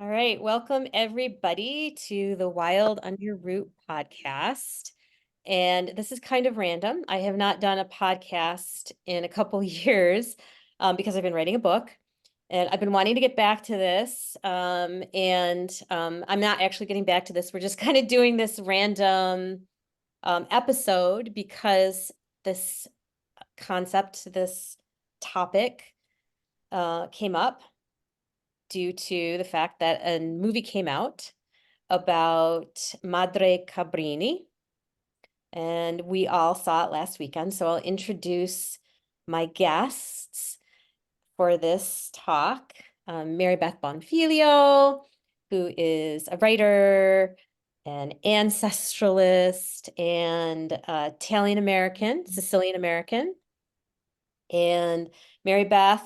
All right, welcome everybody to the Wild Under Root podcast. And this is kind of random. I have not done a podcast in a couple years because I've been writing a book and I've been wanting to get back to this. I'm not actually getting back to this. We're just kind of doing this random episode because this concept, this topic came up due to the fact that a movie came out about Madre Cabrini, and we all saw it last weekend. So I'll introduce my guests for this talk. Marybeth Bonfiglio, who is a writer, an ancestralist, and Italian American, Sicilian American. And Marybeth,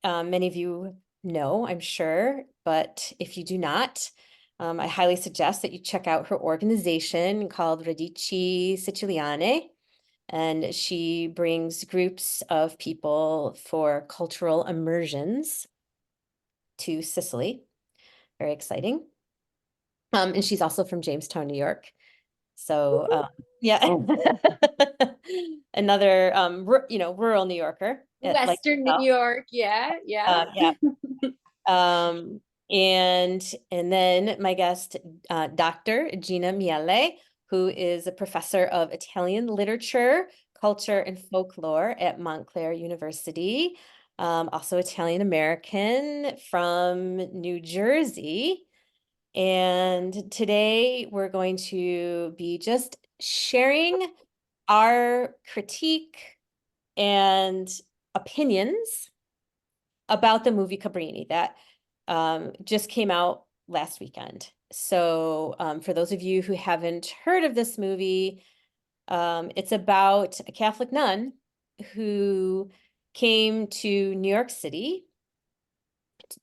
many of you know, I'm sure, but if you do not, I highly suggest that you check out her organization called Radici Siciliane. And she brings groups of people for cultural immersions to Sicily. Very exciting. And she's also from Jamestown, New York. So yeah, another rural New Yorker. Western New York, yeah. Yeah. Um, and then my guest, Dr. Gina Miele, who is a professor of Italian literature, culture, and folklore at Montclair University. Also Italian American from New Jersey. And today we're going to be just sharing our critique and opinions about the movie Cabrini that just came out last weekend. So for those of you who haven't heard of this movie, it's about a Catholic nun who came to New York City,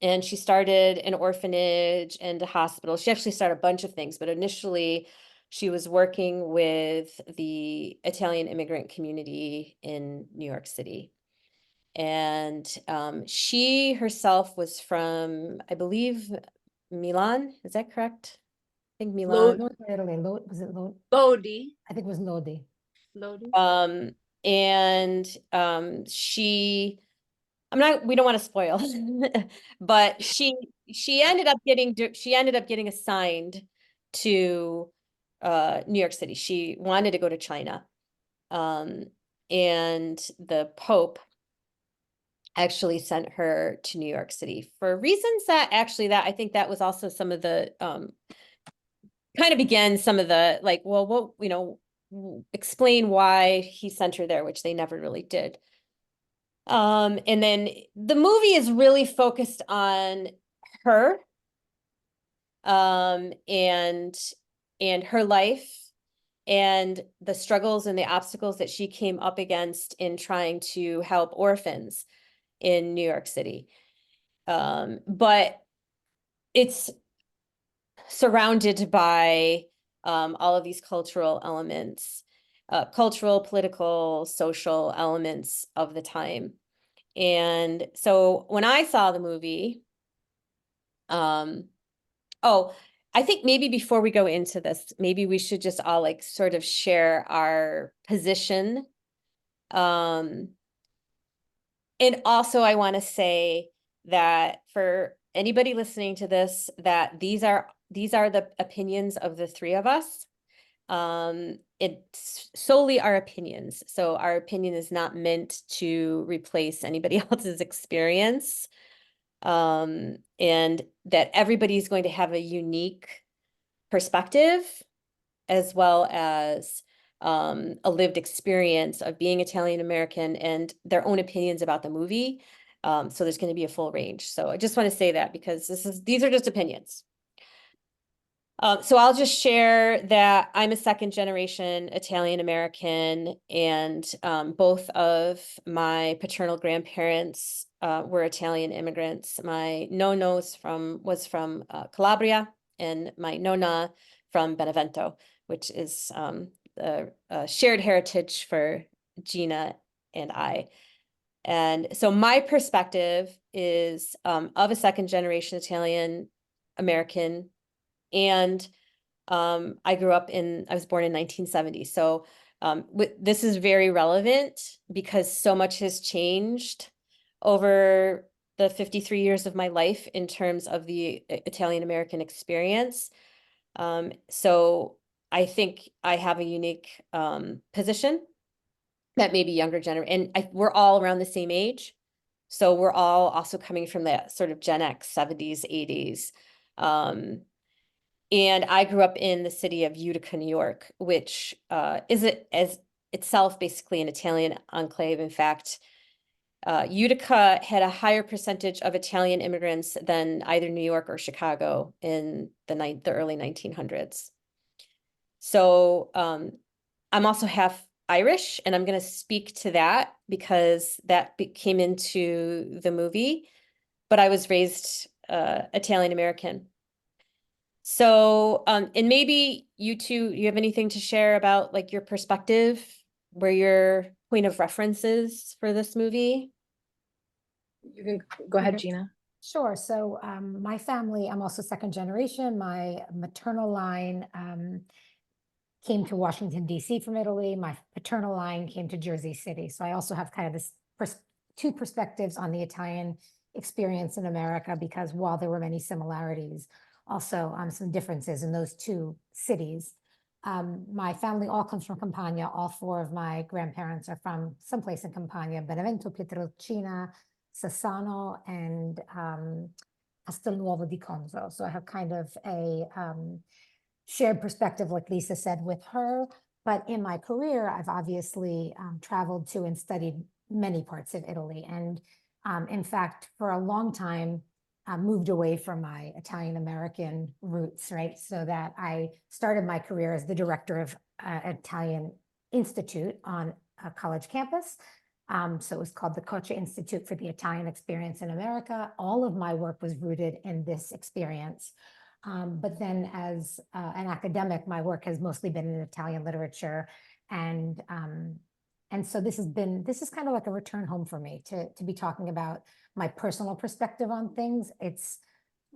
and she started an orphanage and a hospital. She actually started a bunch of things, but initially she was working with the Italian immigrant community in New York City. And she herself was from, I believe, Milan. Is that correct? I think Milan. Lodi. Italy. Was it Lodi? Lodi. I think it was Lodi. We don't want to spoil, but she ended up getting assigned to New York City. She wanted to go to China. And the Pope actually sent her to New York City for reasons that I think that was also some of the kind of began some of the like, well, what, explain why he sent her there, which they never really did. And then the movie is really focused on her, and her life and the struggles and the obstacles that she came up against in trying to help orphans in New York City. But it's surrounded by all of these cultural elements, cultural, political, social elements of the time. And so when I saw the movie, I think maybe before we go into this, maybe we should just all like sort of share our position. And also I want to say that for anybody listening to this, that these are the opinions of the three of us. It's solely our opinions. So our opinion is not meant to replace anybody else's experience. And that everybody's going to have a unique perspective as well as a lived experience of being Italian American and their own opinions about the movie. So there's going to be a full range. So I just want to say that because these are just opinions. So I'll just share that I'm a second generation Italian American, and both of my paternal grandparents were Italian immigrants. My nonno was from Calabria, and my nonna from Benevento, which is a shared heritage for Gina and I. And so my perspective is of a second generation Italian American, and I was born in 1970. So this is very relevant because so much has changed over the 53 years of my life in terms of the Italian American experience. So I think I have a unique position that maybe younger generation, and we're all around the same age. So we're all also coming from that sort of Gen X, 70s, 80s. And I grew up in the city of Utica, New York, which is as itself basically an Italian enclave. In fact, Utica had a higher percentage of Italian immigrants than either New York or Chicago in the early 1900s. So I'm also half Irish, and I'm going to speak to that because that came into the movie, but I was raised Italian American. So, and maybe you two, you have anything to share about like your perspective, where your point of reference is for this movie? You can go ahead, Okay. Gina. Sure. So my family, I'm also second generation. My maternal line came to Washington, D.C. from Italy. My paternal line came to Jersey City. So I also have kind of this two perspectives on the Italian experience in America, because while there were many similarities, also some differences in those two cities. My family all comes from Campania. All four of my grandparents are from someplace in Campania: Benevento, Pietrelcina, Sassano, and Castelnuovo di Conzo. So I have kind of a shared perspective, like Lisa said, with her. But in my career, I've obviously traveled to and studied many parts of Italy. And in fact, for a long time, moved away from my Italian American roots, right? So that I started my career as the director of Italian Institute on a college campus. So it was called the Coche Institute for the Italian Experience in America. All of my work was rooted in this experience. But then as an academic, my work has mostly been in Italian literature. And so this is kind of like a return home for me to be talking about my personal perspective on things. It's,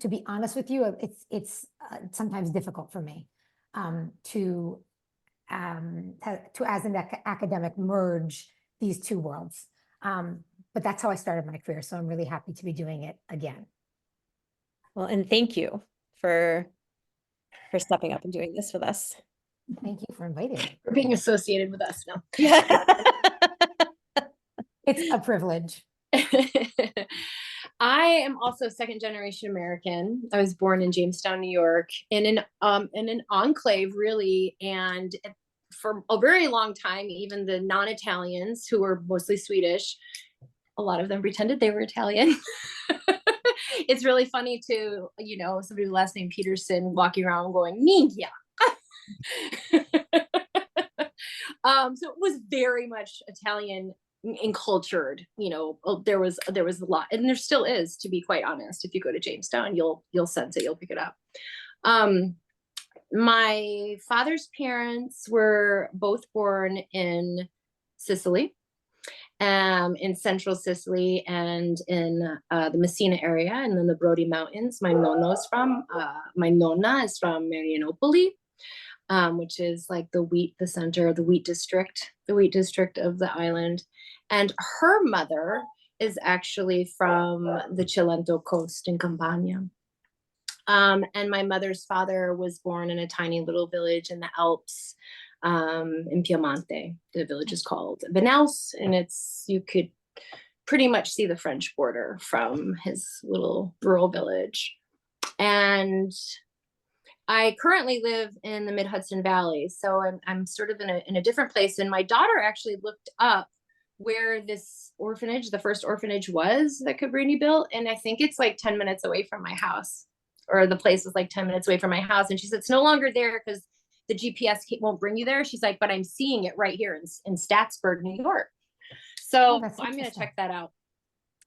to be honest with you, it's sometimes difficult for me to as an academic merge these two worlds. But that's how I started my career. So I'm really happy to be doing it again. Well, and thank you for stepping up and doing this with us. Thank you for inviting me. For being associated with us now. Yeah. It's a privilege. I am also second generation American. I was born in Jamestown, New York, in an enclave, really. And for a very long time, even the non-Italians, who were mostly Swedish, a lot of them pretended they were Italian. It's really funny to, somebody with the last name Peterson walking around going, Minchia. So it was very much Italian encultured. There was a lot, and there still is, to be quite honest. If you go to Jamestown, you'll sense it, you'll pick it up. My father's parents were both born in Sicily, in central Sicily, and in the Messina area, and then the Brody Mountains. My nonna is from Marianopoli, which is like the center of the wheat district of the island. And her mother is actually from the Cilento coast in Campania. And my mother's father was born in a tiny little village in the Alps, in Piemonte. The village is called Benaus, and you could pretty much see the French border from his little rural village. And I currently live in the Mid-Hudson Valley, so I'm sort of in a different place. And my daughter actually looked up where this orphanage, the first orphanage, was that Cabrini built, and I think it's like 10 minutes away from my house, or the place was like 10 minutes away from my house. And she said, it's no longer there because the GPS won't bring you there. She's like, but I'm seeing it right here in Statsburg, New York. So I'm going to check that out.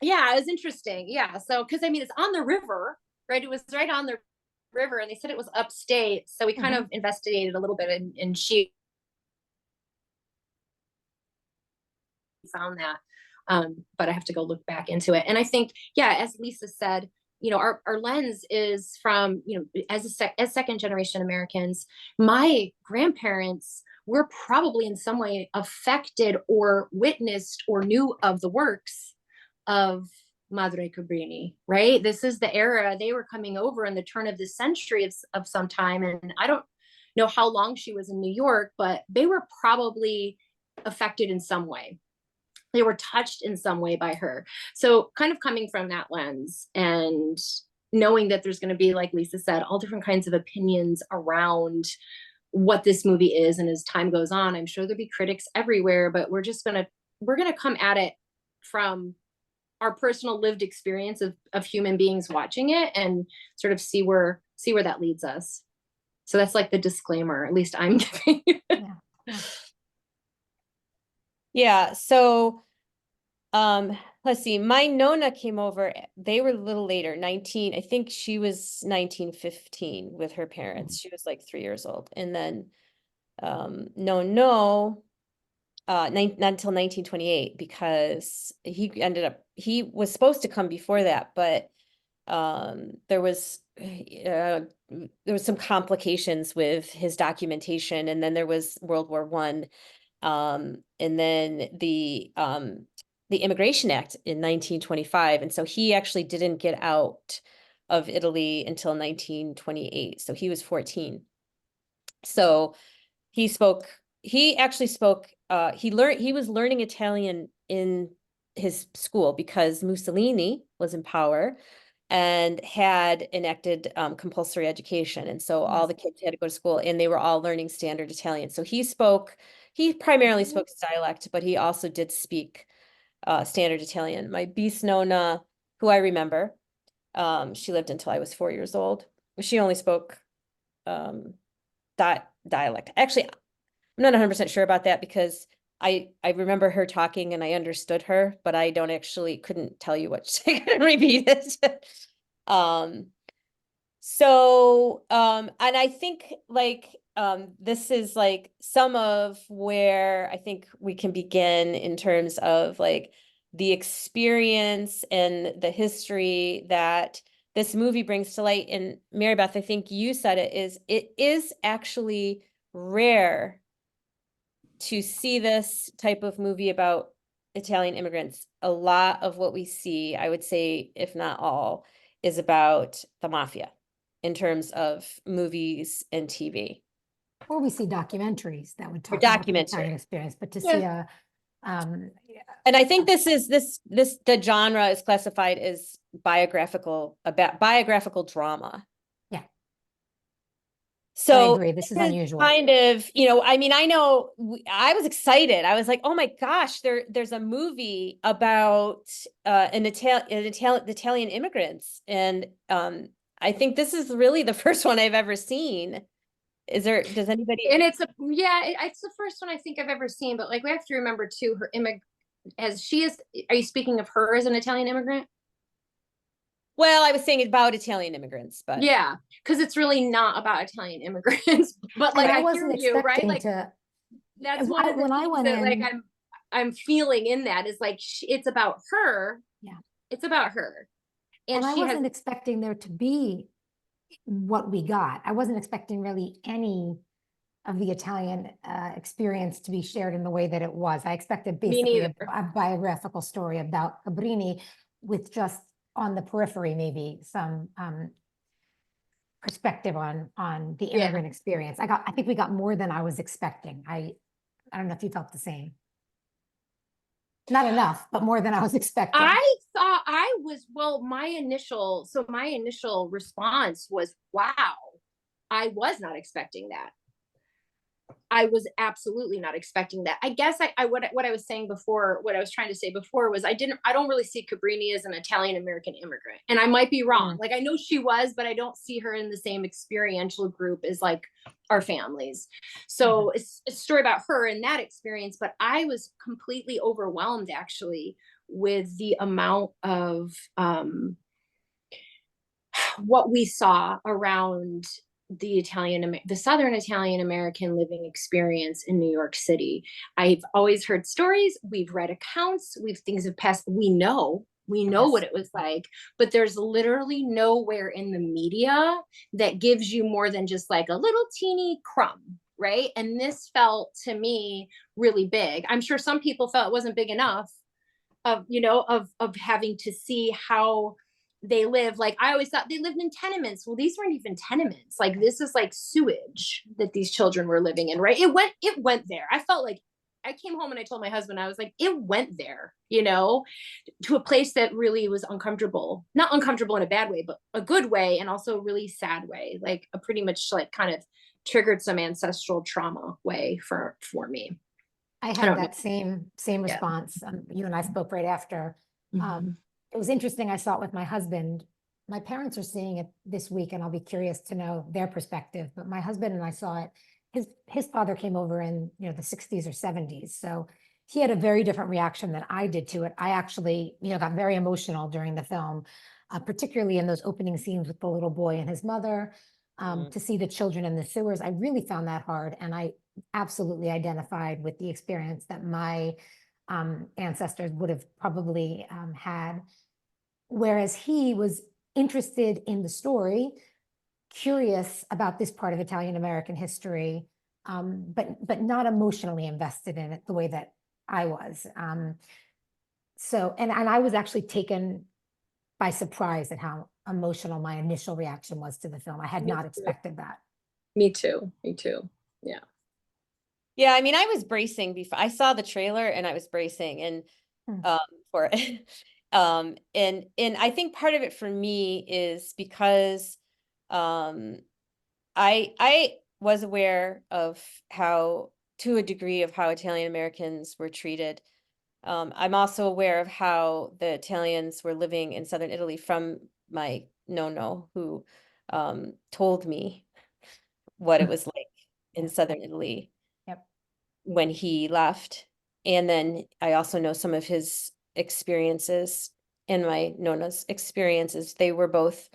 Yeah, it was interesting. Yeah. So, because it's on the river, right? It was right on the river, and they said it was upstate. So we kind of investigated a little bit, and she found that. But I have to go look back into it. And I think, yeah, as Lisa said, you know, our lens is from, you know, as second generation Americans, my grandparents were probably in some way affected or witnessed or knew of the works of Madre Cabrini, right? This is the era they were coming over in the turn of the century of some time. And I don't know how long she was in New York, but they were probably affected in some way. They were touched in some way by her. So kind of coming from that lens and knowing that there's going to be, like Lisa said, all different kinds of opinions around what this movie is. And as time goes on, I'm sure there'll be critics everywhere, but we're going to come at it from our personal lived experience of human beings watching it and sort of see where that leads us. So that's like the disclaimer, at least I'm giving. Yeah. Yeah. Yeah, so let's see, my Nona came over, they were a little later, 19, I think she was 1915 with her parents. She was like 3 years old. And then not until 1928, because he was supposed to come before that, but there was some complications with his documentation, and then there was World War One. And then the Immigration Act in 1925. And so he actually didn't get out of Italy until 1928. So he was 14. So he was learning Italian in his school because Mussolini was in power and had enacted compulsory education. And so all the kids had to go to school, and they were all learning standard Italian. So he primarily spoke dialect, but he also did speak standard Italian. My bis nonna, who I remember, she lived until I was 4 years old. She only spoke dialect. Actually, I'm not 100% sure about that, because I remember her talking and I understood her, but I couldn't tell you what she couldn't repeat it. And I think this is like some of where I think we can begin in terms of like the experience and the history that this movie brings to light. And Marybeth, I think you said it is actually rare to see this type of movie about Italian immigrants. A lot of what we see, I would say, if not all, is about the mafia in terms of movies and TV. Or we see documentaries that would talk about the documentary. Italian experience, but to see a And I think the genre is classified as biographical drama. Yeah. So I agree. This is unusual. Kind of, I mean, I know I was excited. I was like, oh my gosh, there's a movie about the Italian immigrants. And I think this is really the first one I've ever seen. Does anybody? And it's the first one I think I've ever seen, but like we have to remember too, are you speaking of her as an Italian immigrant? Well, I was saying about Italian immigrants, but yeah, because it's really not about Italian immigrants. But like I wasn't hear you, right? Like to, that's one of the things that like I'm feeling in that is like it's about her. Yeah, it's about her, and I wasn't expecting there to be what we got. I wasn't expecting really any of the Italian experience to be shared in the way that it was. I expected basically a biographical story about Cabrini with just on the periphery, maybe some perspective on the immigrant experience. I think we got more than I was expecting. I don't know if you felt the same. Not enough, but more than I was expecting. I thought my initial response was, wow, I was not expecting that. I was absolutely not expecting that. I guess what I was saying before, what I was trying to say before was I don't really see Cabrini as an Italian American immigrant. And I might be wrong. Like I know she was, but I don't see her in the same experiential group as like our families. So it's a story about her and that experience, but I was completely overwhelmed actually with the amount of what we saw around the Southern Italian American living experience in New York City. I've always heard stories. We've read accounts. Things have passed. We know We know Yes. what it was like, but there's literally nowhere in the media that gives you more than just like a little teeny crumb, right? And this felt to me really big. I'm sure some people felt it wasn't big enough of, you know, of having to see how they live. Like I always thought they lived in tenements. Well, these weren't even tenements. Like this is like sewage that these children were living in, right? It went there. I felt like I came home and I told my husband, I was like, it went there, you know, to a place that really was uncomfortable, not uncomfortable in a bad way, but a good way. And also a really sad way, like a pretty much like kind of triggered some ancestral trauma way for me. I I had don't know. that same Yeah. response. You and I spoke right after. Mhm. It was interesting. I saw it with my husband. My parents are seeing it this week, and I'll be curious to know their perspective. But my husband and I saw it. His father came over in, you know, the 60s or 70s, so he had a very different reaction than I did to it. I actually, you know, got very emotional during the film, particularly in those opening scenes with the little boy and his mother. To see the children in the sewers, I really found that hard, and I absolutely identified with the experience that my ancestors would have probably had. Whereas he was interested in the story, curious about this part of Italian American history, but not emotionally invested in it the way that I was. So, and I was actually taken by surprise at how emotional my initial reaction was to the film. I had Me not too. expected that. Me too. Me too. Yeah. Yeah, I mean, I was bracing before I saw the trailer and I was bracing and Hmm. for it. And I think part of it for me is because I was aware of how, to a degree, of how Italian Americans were treated. I'm also aware of how the Italians were living in southern Italy from my nonno, who told me what it was like in Yeah. southern Italy Yep. when he left. And then I also know some of his experiences and my nonna's experiences. They were both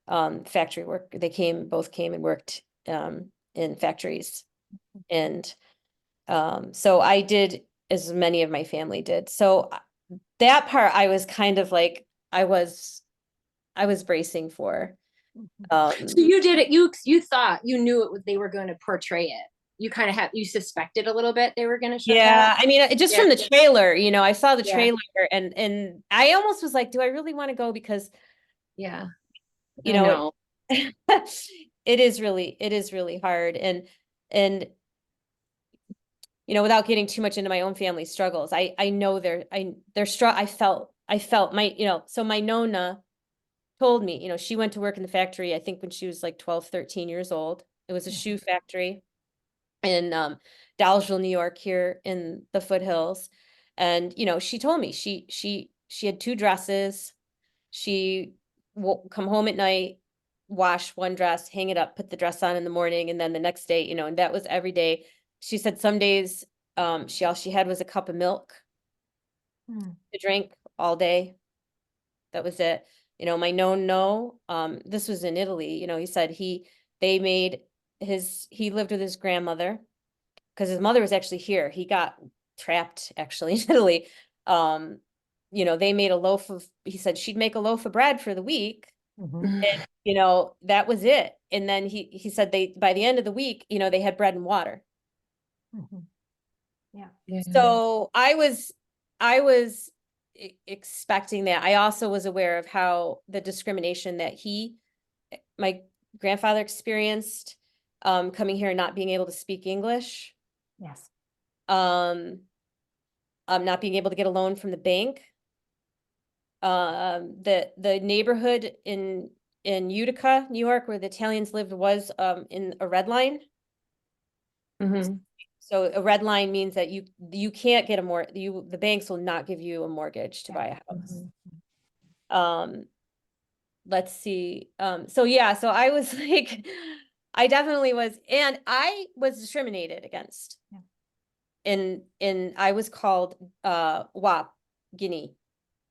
factory work. Both came and worked in factories. And so I did, as many of my family did. So that part I was kind of like, I was bracing for. So you did it. You thought you knew they were going to portray it. You kind of you suspected a little bit they were going to show Yeah, that. I mean, just Yeah. from the trailer, you know, I saw the Yeah. trailer and I almost was like, do I really want to go? Because, Yeah. you I know, know. it is really hard. And, you know, without getting too much into my own family struggles, I know I felt my, you know, so my nonna told me, you know, she went to work in the factory, I think when she was like 12, 13 years old. It was a shoe factory in Dalesville, New York, here in the foothills. And, you know, she told me she had two dresses. She will come home at night, wash one dress, hang it up, put the dress on in the morning, and then the next day, you know, and that was every day. She said some days all she had was a cup of milk to drink all day. That was it. You know, my no, this was in Italy, you know, he said they made he lived with his grandmother because his mother was actually here. He got trapped actually in Italy. Um, you know, they made he said she'd make a loaf of bread for the week. And, you know, that was it. And then he said by the end of the week, you know, they had bread and water. Yeah. Yeah. So I was expecting that. I also was aware of how the discrimination that my grandfather experienced, coming here and not being able to speak English, Yes. um, not being able to get a loan from the bank. The neighborhood in Utica, New York, where the Italians lived was in a red line. Mhm. So a red line means that you can't get the banks will not give you a mortgage to Yeah. buy a house. Mhm. Let's see. So yeah, so I was like, I definitely was, and I was discriminated against. Yeah. And I was called WAP, Guinea,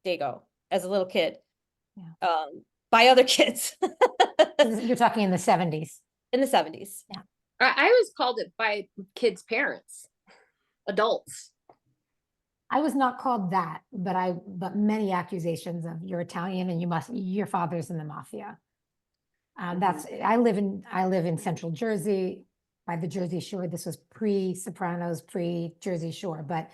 Dago, as a little kid. Yeah. By other kids You're talking in the 70s. in the 70s. Yeah. I was called it by kids' parents, adults. I was not called that, but many accusations of you're Italian and your father's in the mafia. I live in Central Jersey by the Jersey Shore. This was pre-Sopranos, pre-Jersey Shore, but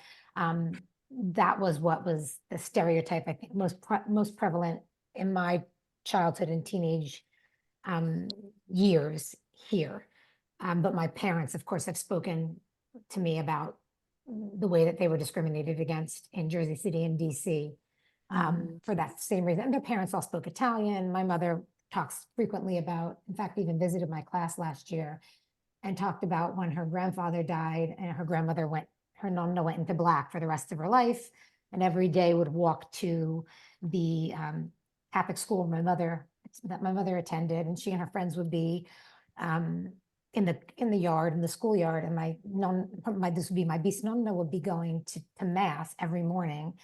that was what was the stereotype, I think, most prevalent in my childhood and teenage years here. But my parents, of course, have spoken to me about the way that they were discriminated against in Jersey City and DC for that same reason. And their parents all spoke Italian. My mother talks frequently about, in fact, even visited my class last year and talked about when her grandfather died and her nonna went into black for the rest of her life, and every day would walk to the Catholic school that my mother attended, and she and her friends would be in the yard, in the schoolyard, and this would be my bisnonna would be going to mass every morning.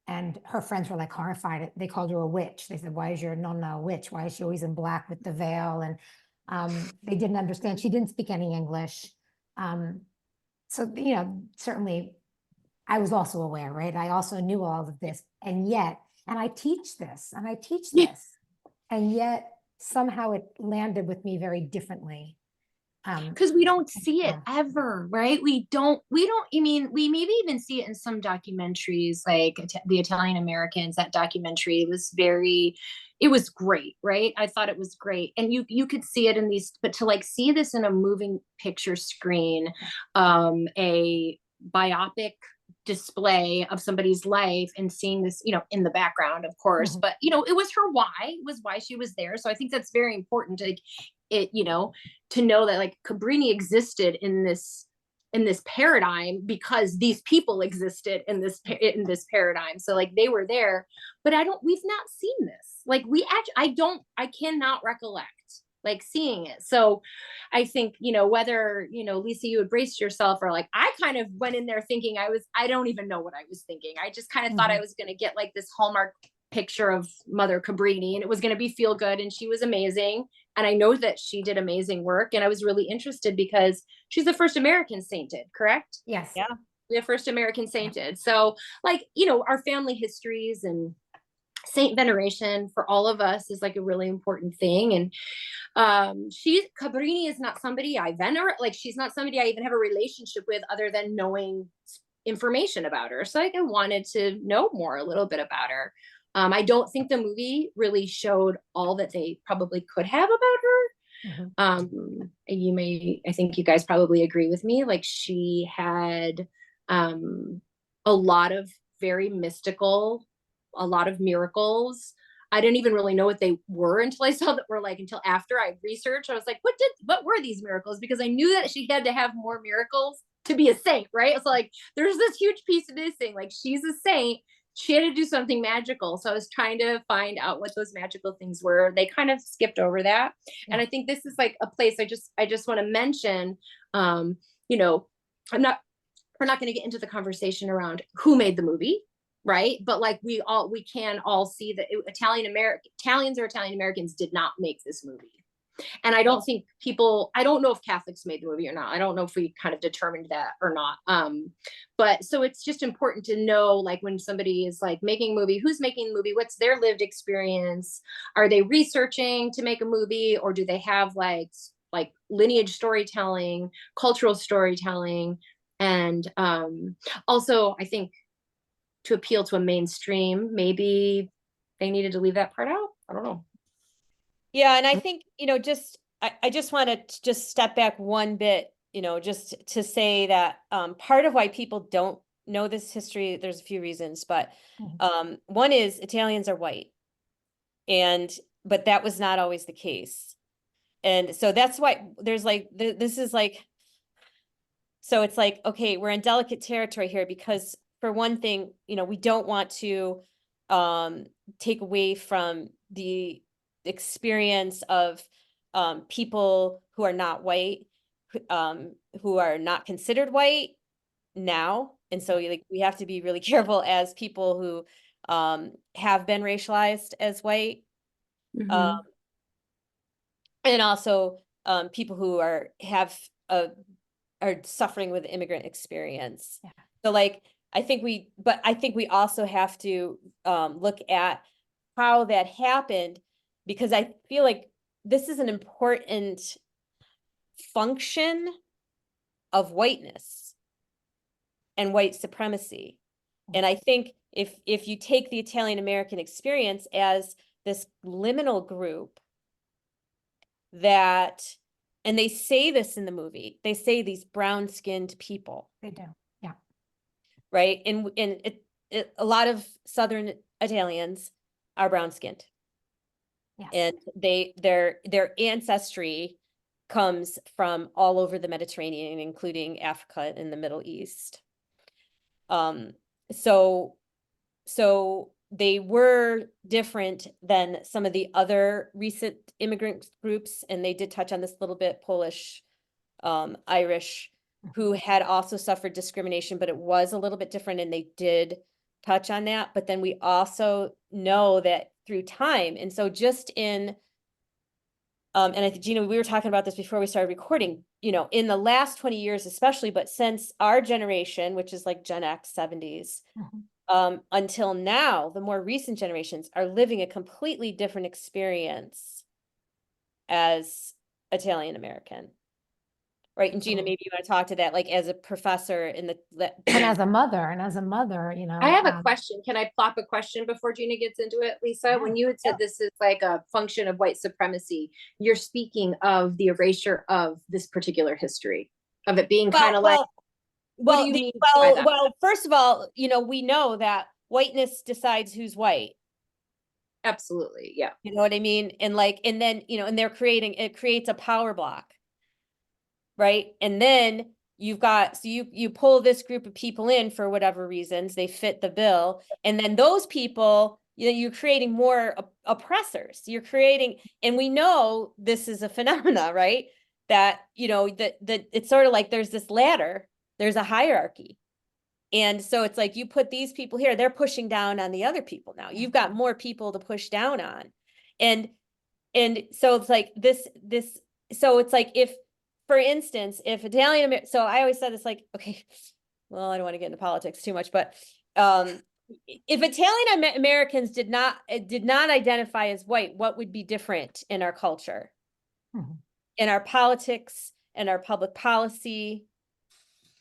And her friends were like horrified. They called her a witch. They said, "Why is your nonna a witch? Why is she always in black with the veil?" And they didn't understand. She didn't speak any English. So, certainly I was also aware, right? I also knew all of this. And I teach this, and yet somehow it landed with me very differently. Because we don't see it ever, right? We don't, I mean, we maybe even see it in some documentaries, like the Italian Americans. That documentary was it was great, right? I thought it was great. And you could see it in these, but to like see this in a moving picture screen, a biopic display of somebody's life and seeing this, in the background, of course, but it was why she was there. So I think that's very important to to know that like Cabrini existed in this paradigm because these people existed in this paradigm. So like they were there, but we've not seen this. Like I cannot recollect like seeing it. So I think, whether, Lisa, you would brace yourself, or like, I kind of went in there thinking I don't even know what I was thinking. I just kind of thought I was going to get like this Hallmark picture of Mother Cabrini, and it was going to be feel good, and she was amazing. And I know that she did amazing work. And I was really interested because she's the first American sainted, correct? Yes. Yeah. The first American sainted. So like, our family histories and saint veneration for all of us is like a really important thing. And Cabrini is not somebody I venerate. Like, she's not somebody I even have a relationship with other than knowing information about her. So like I wanted to know a little bit about her. I don't think the movie really showed all that they probably could have about her. I think you guys probably agree with me. Like, she had a lot of very mystical, a lot of miracles. I didn't even really know what they were until I saw until after I researched. I was like, what were these miracles? Because I knew that she had to have more miracles to be a saint, right? It's like, there's this huge piece of this thing. Like, she's a saint. She had to do something magical. So I was trying to find out what those magical things were. They kind of skipped over that. Yeah. And I think this is like a place I just want to mention, we're not going to get into the conversation around who made the movie, right? But like we can all see that Italians or Italian Americans did not make this movie. And I don't think I don't know if Catholics made the movie or not. I don't know if we kind of determined that or not. But so it's just important to know, like, when somebody is like making a movie, who's making the movie, what's their lived experience? Are they researching to make a movie, or do they have like lineage storytelling, cultural storytelling? And also, I think to appeal to a mainstream, maybe they needed to leave that part out. I don't know. Yeah. And I think, I just want to just step back one bit, just to say that part of why people don't know this history, there's a few reasons, but one is Italians are white. But that was not always the case. And so that's why there's like, this is like, so it's like, okay, we're in delicate territory here because, for one thing, we don't want to take away from the experience of people who are not white, who are not considered white now. And so we have to be really careful as people who have been racialized as white. And also people who are suffering with immigrant experience. Yeah. So like, but I think we also have to look at how that happened, because I feel like this is an important function of whiteness and white supremacy. And I think if you take the Italian American experience as this liminal group that, and they say this in the movie, they say these brown-skinned people. They do. Yeah. Right? And a lot of Southern Italians are brown-skinned. Yes. And their ancestry comes from all over the Mediterranean, including Africa and the Middle East. So they were different than some of the other recent immigrant groups, and they did touch on this a little bit, Polish, Irish, who had also suffered discrimination, but it was a little bit different, and they did touch on that. But then we also know that through time, and so just in, and I think, Gina, we were talking about this before we started recording, you know, in the last 20 years especially, but since our generation, which is like Gen X, 70s, until now, the more recent generations are living a completely different experience as Italian American. Right. And Gina, maybe you want to talk to that, like as a professor in the And as a mother, you know. I have a question. Can I plop a question before Gina gets into it, Lisa? Yeah. When you had said this is like a function of white supremacy, you're speaking of the erasure of this particular history, of it being kind of like, what do you mean by that? Well, first of all, you know, we know that whiteness decides who's white. Absolutely. Yeah. You know what I mean? And like, and then, you know, and it creates a power block. Right. And then you've got, so you pull this group of people in for whatever reasons, they fit the bill. And then those people, you know, you're creating more oppressors. You're creating, and we know this is a phenomena, right? That, you know, that it's sort of like there's this ladder, there's a hierarchy. And so it's like you put these people here, they're pushing down on the other people now. You've got more people to push down on. And so it's like so it's like if, for instance, if Italian, so I always said this, like, okay, well, I don't want to get into politics too much, but if Italian Americans did not identify as white, what would be different in our culture, in our politics, in our public policy,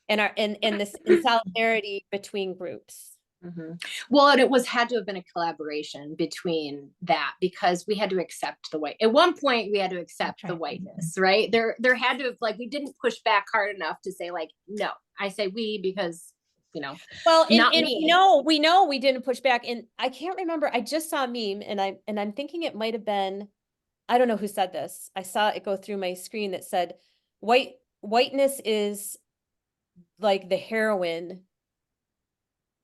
and in this solidarity between groups? Well, and it had to have been a collaboration between that, because we had to accept the white. At one point, we had to accept the whiteness, right? There had to have, like, we didn't push back hard enough to say, like, no. I say we because, you know, well, and we know we didn't push back. And I can't remember. I just saw a meme, and I'm thinking it might have been, I don't know who said this. I saw it go through my screen that said, whiteness is like the heroine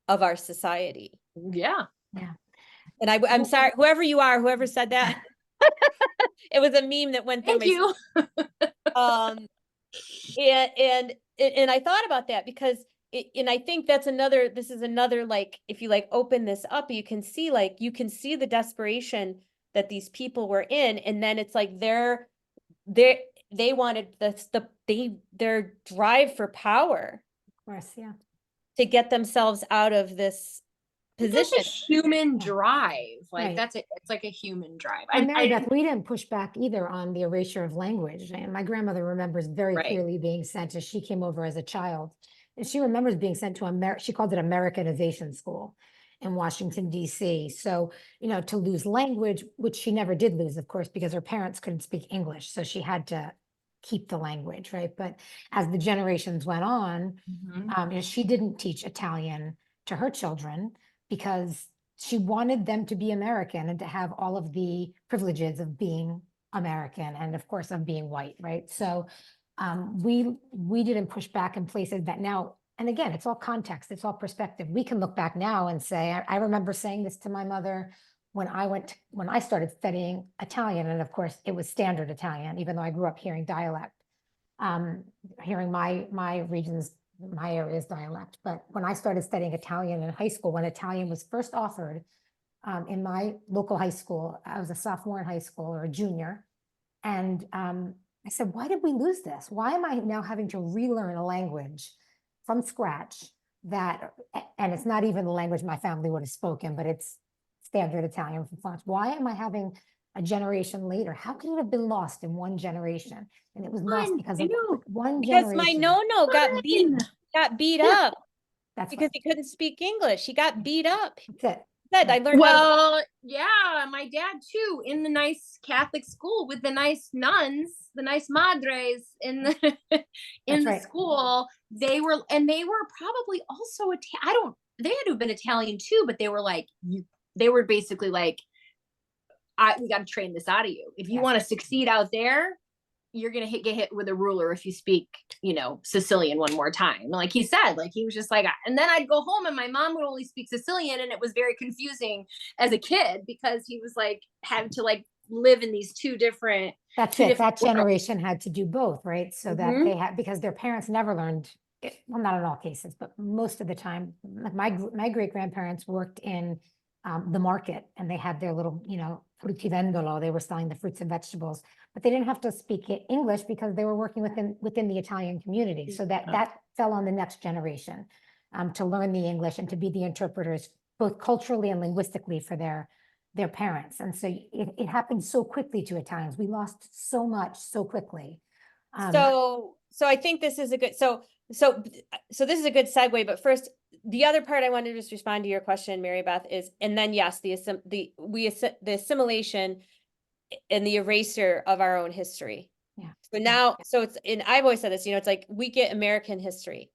of our society. Yeah. And I'm sorry, whoever you are, whoever said that, it was a meme that went through and I thought about that because and I think this is another, like, if you like open this up, you can see the desperation that these people were in. And then it's like they wanted their drive for power. Of course, yeah. To get themselves out of this position. It's a human drive. Like, it's like a human drive. And Marybeth, we didn't push back either on the erasure of language. And my grandmother remembers very clearly being sent, as she came over as a child. And she remembers being sent to she called it Americanization school in Washington, D.C. So, you know, to lose language, which she never did lose, of course, because her parents couldn't speak English. So she had to keep the language, right? But as the generations went on, you know, she didn't teach Italian to her children because she wanted them to be American and to have all of the privileges of being American and, of course, of being white, right? So we didn't push back in places that now, and again, it's all context, it's all perspective. We can look back now and say, I remember saying this to my mother when I started studying Italian, and of course it was standard Italian, even though I grew up hearing dialect, hearing my area's dialect. But when I started studying Italian in high school, when Italian was first offered in my local high school, I was a sophomore in high school or a junior. And I said, why did we lose this? Why am I now having to relearn a language from scratch that, and it's not even the language my family would have spoken, but it's standard Italian from Florence. Why am I having a generation later? How could it have been lost in one generation? And it was lost because I of know. one Because my generation. no got beat Yeah. up That's because he couldn't speak English. He got beat up. that's it. Said I learned how to Well, yeah, my dad too, in the nice Catholic school with the nice nuns, the nice madres in the in That's the right. school. They were probably also I don't. They had to have been Italian too, but they were like they were basically like, we got to train this out of you. If you Yes. want to succeed out there, you're gonna get hit with a ruler if you speak, Sicilian one more time. Like he said, like he was just like, and then I'd go home and my mom would only speak Sicilian, and it was very confusing as a kid because he was like had to like live in these two different. That's two it. different That generation had to do both, right? So that Mhm. they had, because their parents never learned it, well, not in all cases, but most of the time, like my great grandparents worked in the market, and they had their little, fruttivendolo. They were selling the fruits and vegetables, but they didn't have to speak English because they were working within the Italian community. So that fell on the next generation to learn the English and to be the interpreters, both culturally and linguistically, for their parents. And so it happened so quickly to Italians. We lost so much so quickly. So I think this is a good, so this is a good segue, but first, the other part I wanted to just respond to your question, Mary Beth, is, and then yes, the assimilation and the erasure of our own history. Yeah. So now, so it's, and I've always said this, it's like we get American history.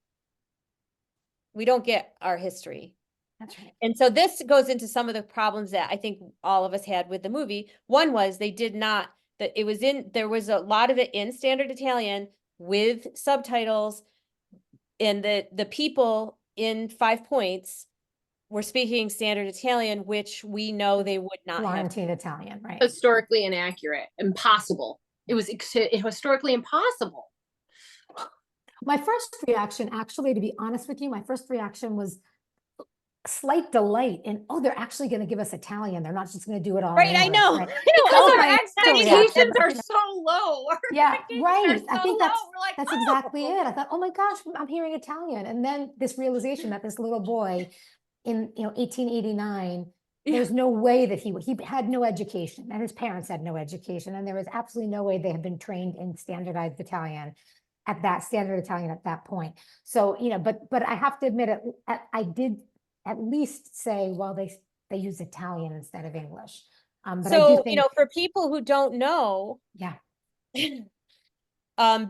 We don't get our history. That's right. And so this goes into some of the problems that I think all of us had with the movie. One was they did not, that it was there was a lot of it in standard Italian with subtitles, and the people in 5 Points were speaking standard Italian, which we know they would not have. Florentine Italian, right? Historically inaccurate, impossible. It was historically impossible. My first reaction, actually, to be honest with you, my first reaction was slight delight in, oh, they're actually going to give us Italian. They're not just going to do it all Right, in I English, know. right? I know. That Because was our my initial expectations reaction. are so low. Our Yeah, expectations right. are I so think low. that's We're like, that's oh. exactly it. I thought, oh my gosh, I'm hearing Italian. And then this realization that this little boy in 1889, there's no way that he had no education, and his parents had no education, and there was absolutely no way they had been trained in standardized Italian at that point. So, but I have to admit it, I did at least say, well, they use Italian instead of English. But I do So, think, for people who don't know, yeah,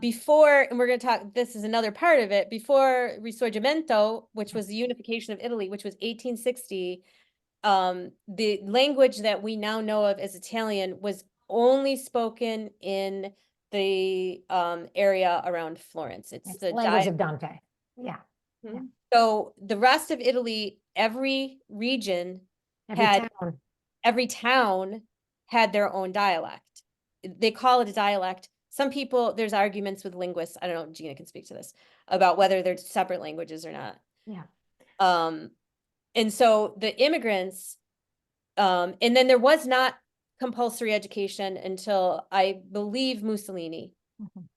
before, and we're going to talk, this is another part of it, before Risorgimento, which was the unification of Italy, which was 1860, the language that we now know of as Italian was only spoken in the area around Florence. It's it's the the language of Dante. Yeah. Mhm. So the rest of Italy, every region every town had their own dialect. They call it a dialect. Some people, there's arguments with linguists, I don't know, Gina can speak to this, about whether they're separate languages or not. Yeah. And so the immigrants, and then there was not compulsory education until, I believe, Mussolini. Mhm.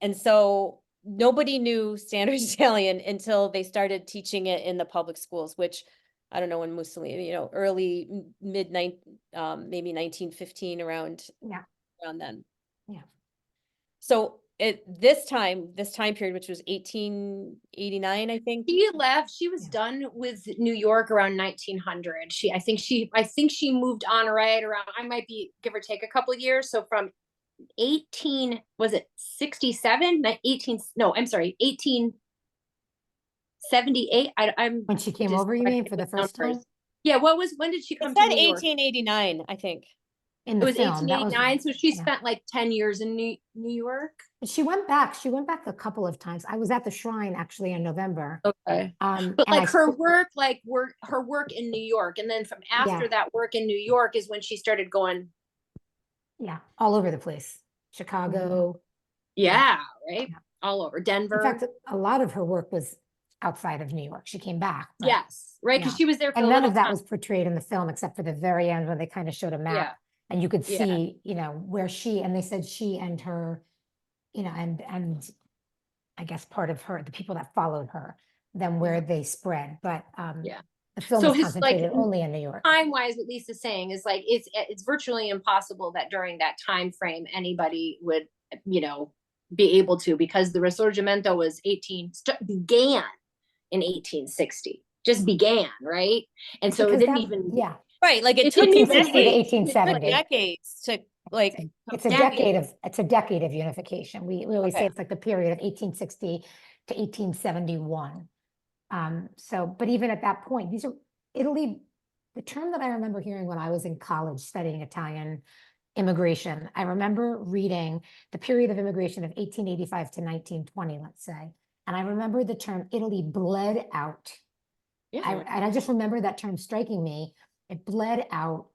And so nobody knew standard Italian until they started teaching it in the public schools, which I don't know when Mussolini, early maybe 1915 around then. Yeah. So this time period, which was 1889, I think. She left. She was done with New York around 1900. I think she moved on right around. I might be give or take a couple of years. So from 67? 1878. I'm When she came over, you mean, for the first time? Yeah, when did she come It to said New York? 1889, I think. In It the was film, that was 1889, so she spent like 10 years in New York. She went back a couple of times. I was at the shrine actually in November. Okay. But And like her work in New York, and then from after that work in New York is when she started going. Yeah, all over the place. Chicago. Yeah, right. Yeah. All over Denver. In fact, a lot of her work was outside of New York. She came back. But, yes, right, because she was there for and a none little of that time. was portrayed in the film except for the very end when they kind of showed a map. Yeah. And you could see, where and they said she and her, and I guess part of her, the people that followed her, than where they spread. But Yeah. the film So is concentrated only in New York. Time-wise, what Lisa's saying is like it's virtually impossible that during that time frame anybody would, be able to, because the Risorgimento began in 1860, just began, right? And so Because it didn't even right, like it took 1860 to decades, 1870. decades to like it's a decade of unification. We always say it's like the period of 1860 to 1871. So, but even at that point, these are Italy. The term that I remember hearing when I was in college studying Italian immigration, I remember reading the period of immigration of 1885 to 1920, let's say. And I remember the term Italy bled out. And I just remember that term striking me. It bled out,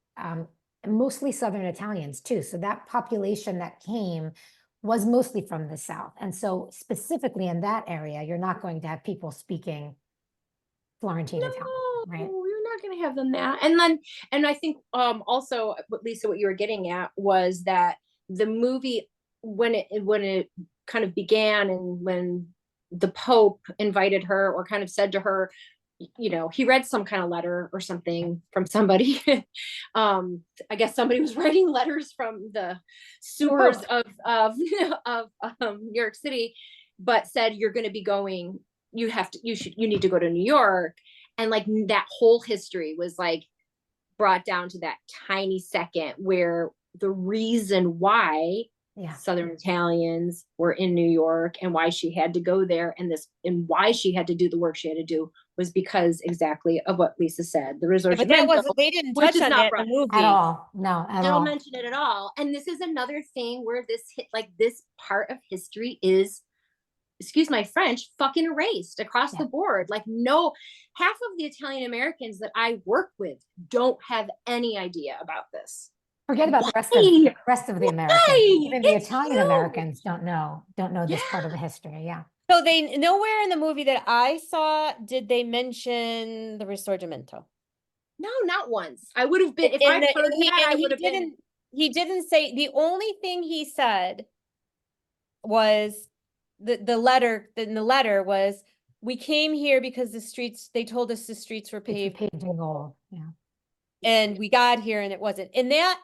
mostly Southern Italians too. So that population that came was mostly from the South. And so specifically in that area, you're not going to have people speaking Florentine Italian, right? You're not going to have them that. And I think also, Lisa, what you were getting at was that the movie, when it kind of began, and when the Pope invited her or kind of said to her, he read some kind of letter or something from somebody. I guess somebody was writing letters from the sewers of New York City, but said, you're going to be going, you need to go to New York. And like that whole history was like brought down to that tiny second where the reason why Southern Italians were in New York and why she had to go there and why she had to do the work she had to do was because exactly of what Lisa said. The Risorgimento, but they didn't touch on that in the movie at all. No, they don't mention it at all. And this is another thing where this part of history is, excuse my French, fucking erased across the board. Like half of the Italian Americans that I work with don't have any idea about this. Forget about the rest of the Americans. Even the Italian Americans don't know this part of the history. Yeah. So they nowhere in the movie that I saw did they mention the Risorgimento. No, not once. I would have been if I heard that. I would have been. He didn't say. The only thing he said was the letter. In the letter was, we came here because the streets. They told us the streets were paved in gold. Yeah. And we got here and it wasn't. And that,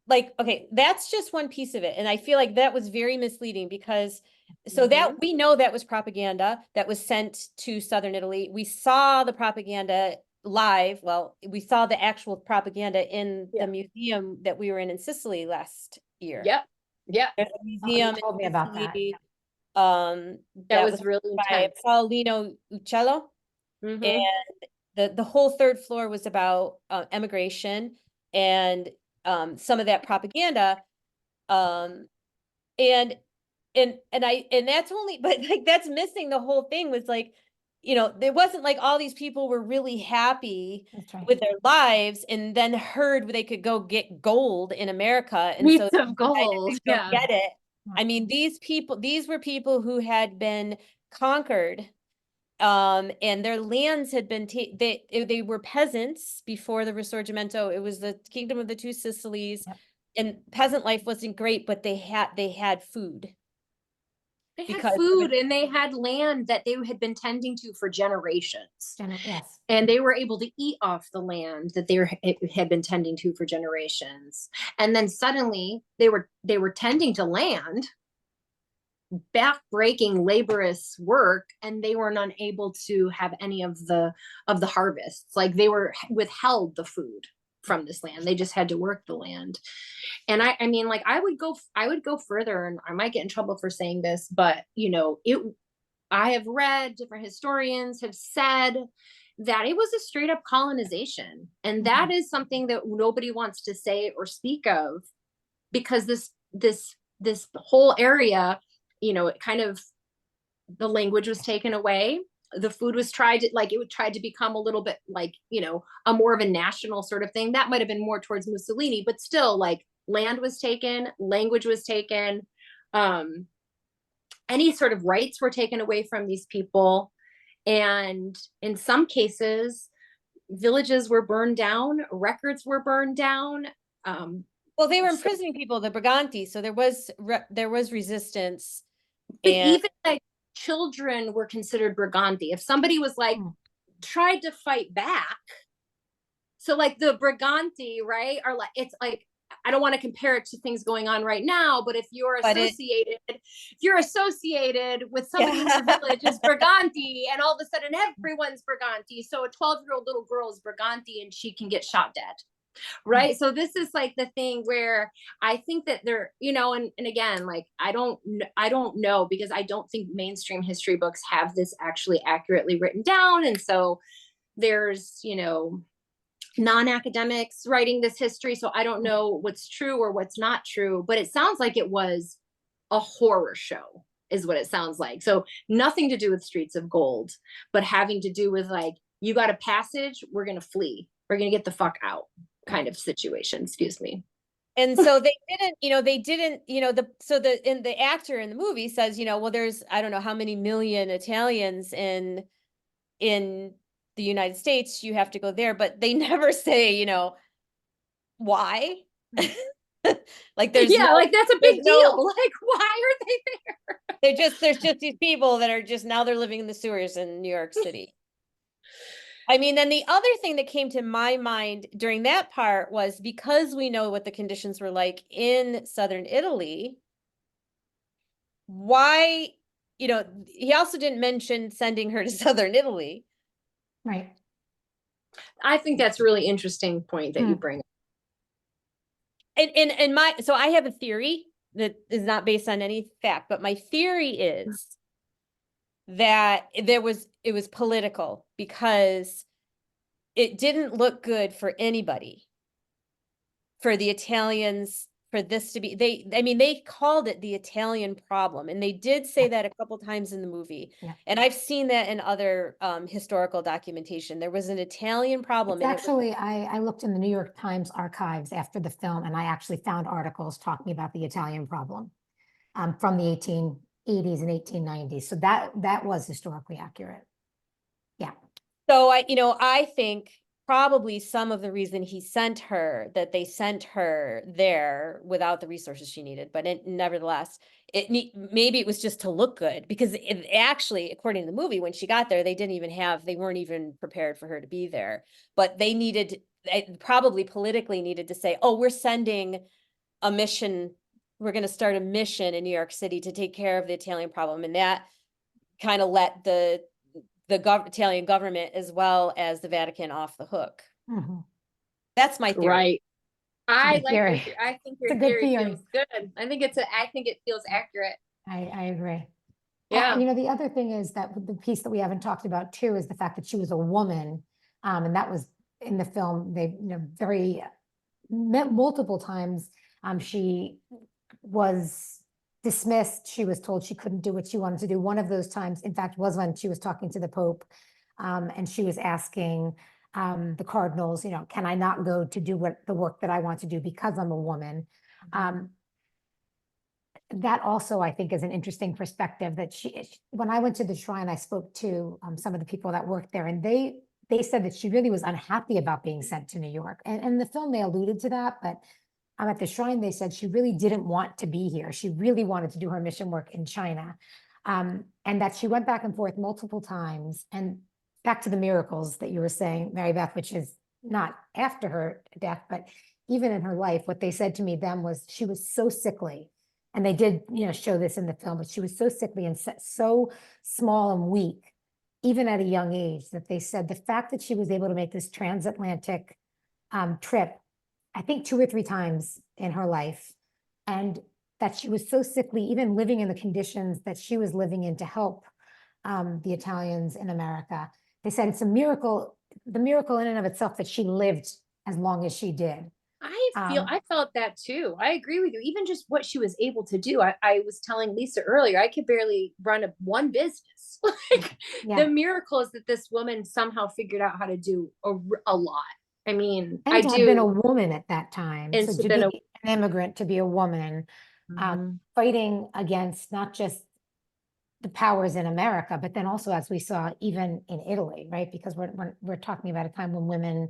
like, okay, that's just one piece of it. And I feel like that was very misleading because that we know that was propaganda that was sent to Southern Italy. We saw the propaganda live. Well, we saw the actual propaganda in the museum that we were in Sicily last year. Yep. There's a museum told me about that. That was really by Paolino Uccello. And the whole third floor was about emigration and some of that propaganda. And that's only, but like that's missing the whole thing was like, there wasn't like all these people were really happy with their lives and then heard they could go get gold in America. And so of gold. Get it. I mean, these were people who had been conquered. And their lands had been they were peasants before the Risorgimento. It was the Kingdom of the Two Sicilies, and peasant life wasn't great, but they had food. They had food and they had land that they had been tending to for generations. Yes. And they were able to eat off the land that they had been tending to for generations. And then suddenly they were tending to land, back-breaking laborious work, and they were unable to have any of the harvests. Like they were withheld the food from this land. They just had to work the land. And I mean, like I would go further, and I might get in trouble for saying this, but I have read, different historians have said that it was a straight up colonization. And that is something that nobody wants to say or speak of, because this whole area, it kind of, the language was taken away. The food was tried to become a little bit like, a more of a national sort of thing. That might have been more towards Mussolini, but still, like, land was taken, language was taken, any sort of rights were taken away from these people. And in some cases, villages were burned down, records were burned down. Well, they were imprisoning people, the Briganti, so there was resistance. But even like children were considered briganti. If somebody was like, tried to fight back, so like the briganti, right, are like, it's like, I don't want to compare it to things going on right now, but if you're associated with somebody in your village is briganti, and all of a sudden everyone's briganti. So a 12-year-old little girl is briganti and she can get shot dead. Right. So this is like the thing where I think that they're, you know, and again, like, I don't know, because I don't think mainstream history books have this actually accurately written down. And so there's, you know, non-academics writing this history. So I don't know what's true or what's not true, but it sounds like it was a horror show is what it sounds like. So nothing to do with Streets of Gold, but having to do with like, you got a passage, we're going to flee. We're going to get the fuck out kind of situation. Excuse me. And so they didn't, the actor in the movie says, well, there's, I don't know how many million Italians in the United States, you have to go there, but they never say, why? Like there's like that's a big deal. Like, why are they there? There's just these people that are just, now they're living in the sewers in New York City. I mean, then the other thing that came to my mind during that part was, because we know what the conditions were like in southern Italy, why, he also didn't mention sending her to southern Italy. Right. I think that's a really interesting point that you bring up. So I have a theory that is not based on any fact, but my theory is that it was political, because it didn't look good for anybody, for the Italians, for this to be, they called it the Italian problem, and they did say that a couple times in the movie. Yeah. And I've seen that in other historical documentation. There was an Italian problem. It's actually, I looked in the New York Times archives after the film, and I actually found articles talking about the Italian problem from the 1880s and 1890s. So that was historically accurate. Yeah. So I think probably some of the reason they sent her there without the resources she needed, but nevertheless, maybe it was just to look good, because it actually, according to the movie, when she got there, they weren't even prepared for her to be there, but they probably politically needed to say, oh, we're sending a mission. We're going to start a mission in New York City to take care of the Italian problem. And that kind of let the Italian government as well as the Vatican off the hook. Mm-hmm. That's my theory. Right. I think your theory theory feels good. I think it feels accurate. I agree. Yeah. The other thing is that the piece that we haven't talked about too is the fact that she was a woman. And that was in the film, they, very multiple times. She was dismissed. She was told she couldn't do what she wanted to do. One of those times, in fact, was when she was talking to the Pope, and she was asking the cardinals, can I not go to do the work that I want to do because I'm a woman? That also, I think, is an interesting perspective, that when I went to the shrine, I spoke to some of the people that worked there, and they said that she really was unhappy about being sent to New York. And in the film, they alluded to that, but at the shrine, they said she really didn't want to be here. She really wanted to do her mission work in China. And that she went back and forth multiple times. And back to the miracles that you were saying, Marybeth, which is not after her death, but even in her life, what they said to me then was she was so sickly. And they did, show this in the film, but she was so sickly and so small and weak, even at a young age, that they said the fact that she was able to make this transatlantic trip, I think 2 or 3 times in her life, and that she was so sickly, even living in the conditions that she was living in to help the Italians in America. They said it's a miracle, the miracle in and of itself, that she lived as long as she did. I felt that too. I agree with you. Even just what she was able to do. I was telling Lisa earlier, I could barely run one business. The miracle is that this woman somehow figured out how to do a lot. I mean, and to have been a woman at that time, and so to be an immigrant, to be a woman, fighting against not just the powers in America, but then also, as we saw, even in Italy, right? Because we're talking about a time when women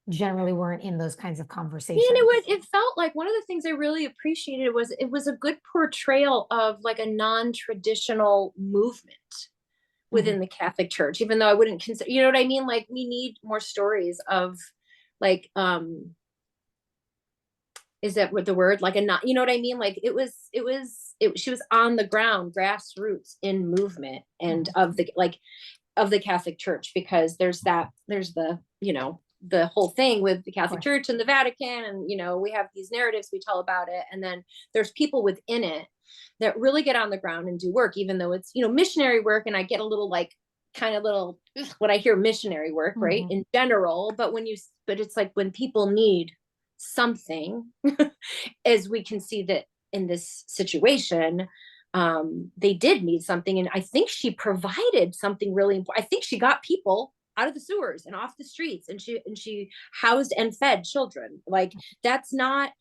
generally weren't in those kinds of And conversations. it felt like one of the things I really appreciated was it was a good portrayal of like a non-traditional movement within the Catholic Church, even though I wouldn't consider, you know what I mean? Like we need more stories of like, is that what the word, like a not, you know what I mean? Like she was on the ground, grassroots in movement and of the Catholic Church, because there's the, you know, the whole thing with the Catholic Church and the Vatican. And, you know, we have these narratives we tell about it. And then there's people within it that really get on the ground and do work, even though it's, you know, missionary work. And I get a little like, kind of little, when I hear missionary work, right, in general, but it's like when people need something, as we can see that in this situation, they did need something. And I think she provided something really important. I think she got people out of the sewers and off the streets, and she housed and fed children. Like that's not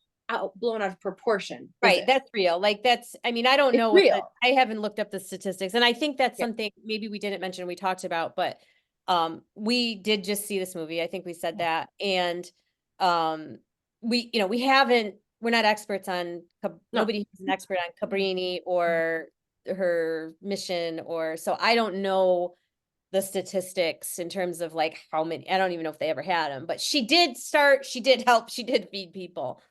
blown out of proportion. Right. That's real. Like that's, I mean, I don't know I haven't looked up the statistics, and I think that's something maybe we didn't mention, we talked about, but we did just see this movie. I think we said that. And we're not experts on, nobody is an expert on Cabrini or her mission, or so I don't know the statistics in terms of like how many, I don't even know if they ever had them, but she did help, she did feed people.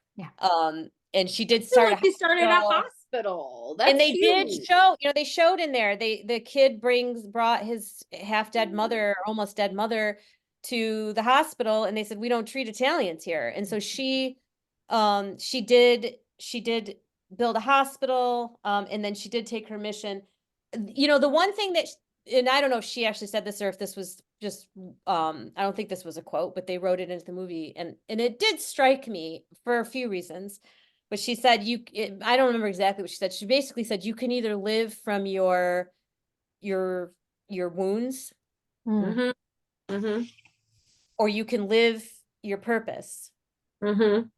And she did start she started a hospital. That's and they huge. did show, you know, they showed in there, the kid brought his half dead mother, almost dead mother, to the hospital, and they said, we don't treat Italians here. And so she did build a hospital, and then she did take her mission. You know, the one thing that and I don't know if she actually said this or if this was just I don't think this was a quote, but they wrote it into the movie, and it did strike me for a few reasons. But she said, I don't remember exactly what she said. She basically said, you can either live from your wounds, or you can live your purpose. And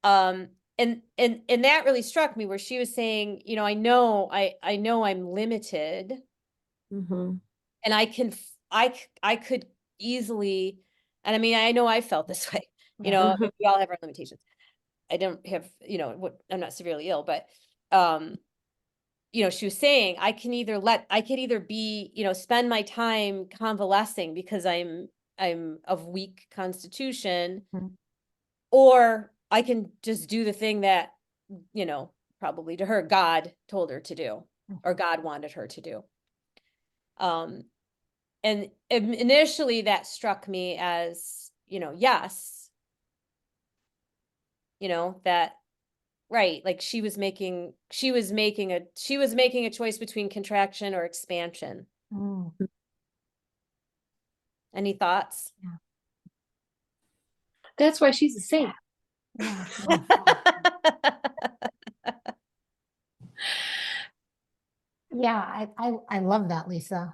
that really struck me, where she was saying, you know, I know I'm limited, and I could easily, and I mean, I know I felt this way, you know, we all have our limitations. I don't have, you know, I'm not severely ill, but, you know, she was saying, I could either be, you know, spend my time convalescing because I'm of weak constitution, or I can just do the thing that, you know, probably to her, God told her to do, or God wanted her to do. And initially that struck me as, you know, yes, you know, that, right, like she was making a choice between contraction or expansion. Any thoughts? That's why she's a saint. I love that, Lisa.